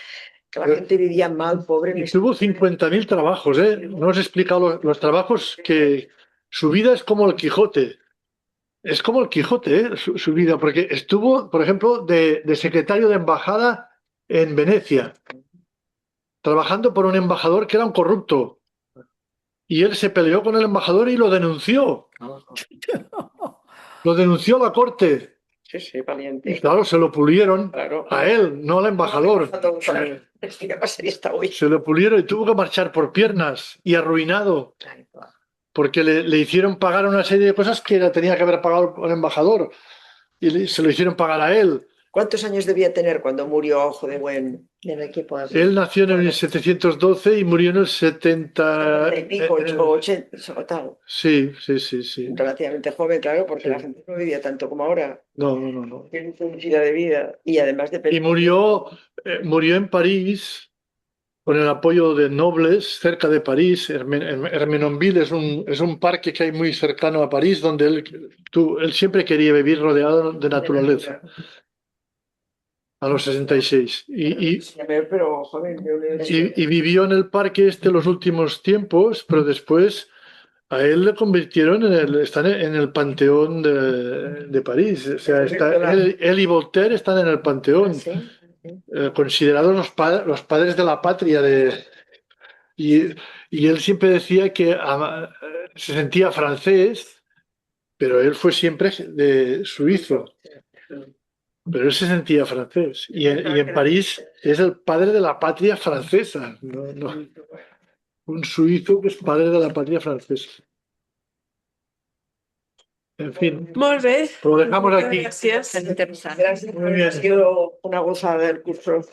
que la gente vivía mal, pobre. Y tuvo 50.000 trabajos, ¿eh? No os he explicado los trabajos que su vida es como el Quijote. Es como el Quijote, ¿eh? Su vida, porque estuvo, por ejemplo, de secretario de embajada en Venecia, trabajando por un embajador que era un corrupto. Y él se peleó con el embajador y lo denunció. Lo denunció a la corte. Sí, sí, Y valiente. claro, se lo pulieron Claro. a él, no al embajador. Este que pasaría hasta hoy. Se lo pulieron y tuvo que marchar por piernas y arruinado, porque le hicieron pagar una serie de cosas que tenía que haber pagado el embajador y se lo hicieron pagar a él. ¿Cuántos años debía tener cuando murió a Ojo de Buen del equipo? Él nació en el 1712 y murió en el 70. Y pico, 80, o tal. Sí, sí, sí, sí. Relativamente joven, claro, porque Sí. la gente no vivía tanto como ahora. No, no, no, no. Tiene felicidad de vida y además de Y murió en París con el apoyo de nobles cerca de París. Hermenonville es un parque que hay muy cercano a París, donde él siempre quería vivir rodeado de naturaleza, a los 66. Pero joven, Y vivió en el parque los últimos tiempos, pero después a él le convirtieron está en el Panteón de París. O sea, él y Voltaire están en el Panteón, considerados los padres de la patria. Y él siempre decía que se sentía francés, pero él fue siempre suizo. Pero él se sentía francés. Y en París es el padre de la patria francesa. Un suizo que es padre de la patria francesa. En fin, Molt bé. lo dejamos aquí. Gràcies. Interesante. Gracias. Muy bien. Ha sido una gozada el curso.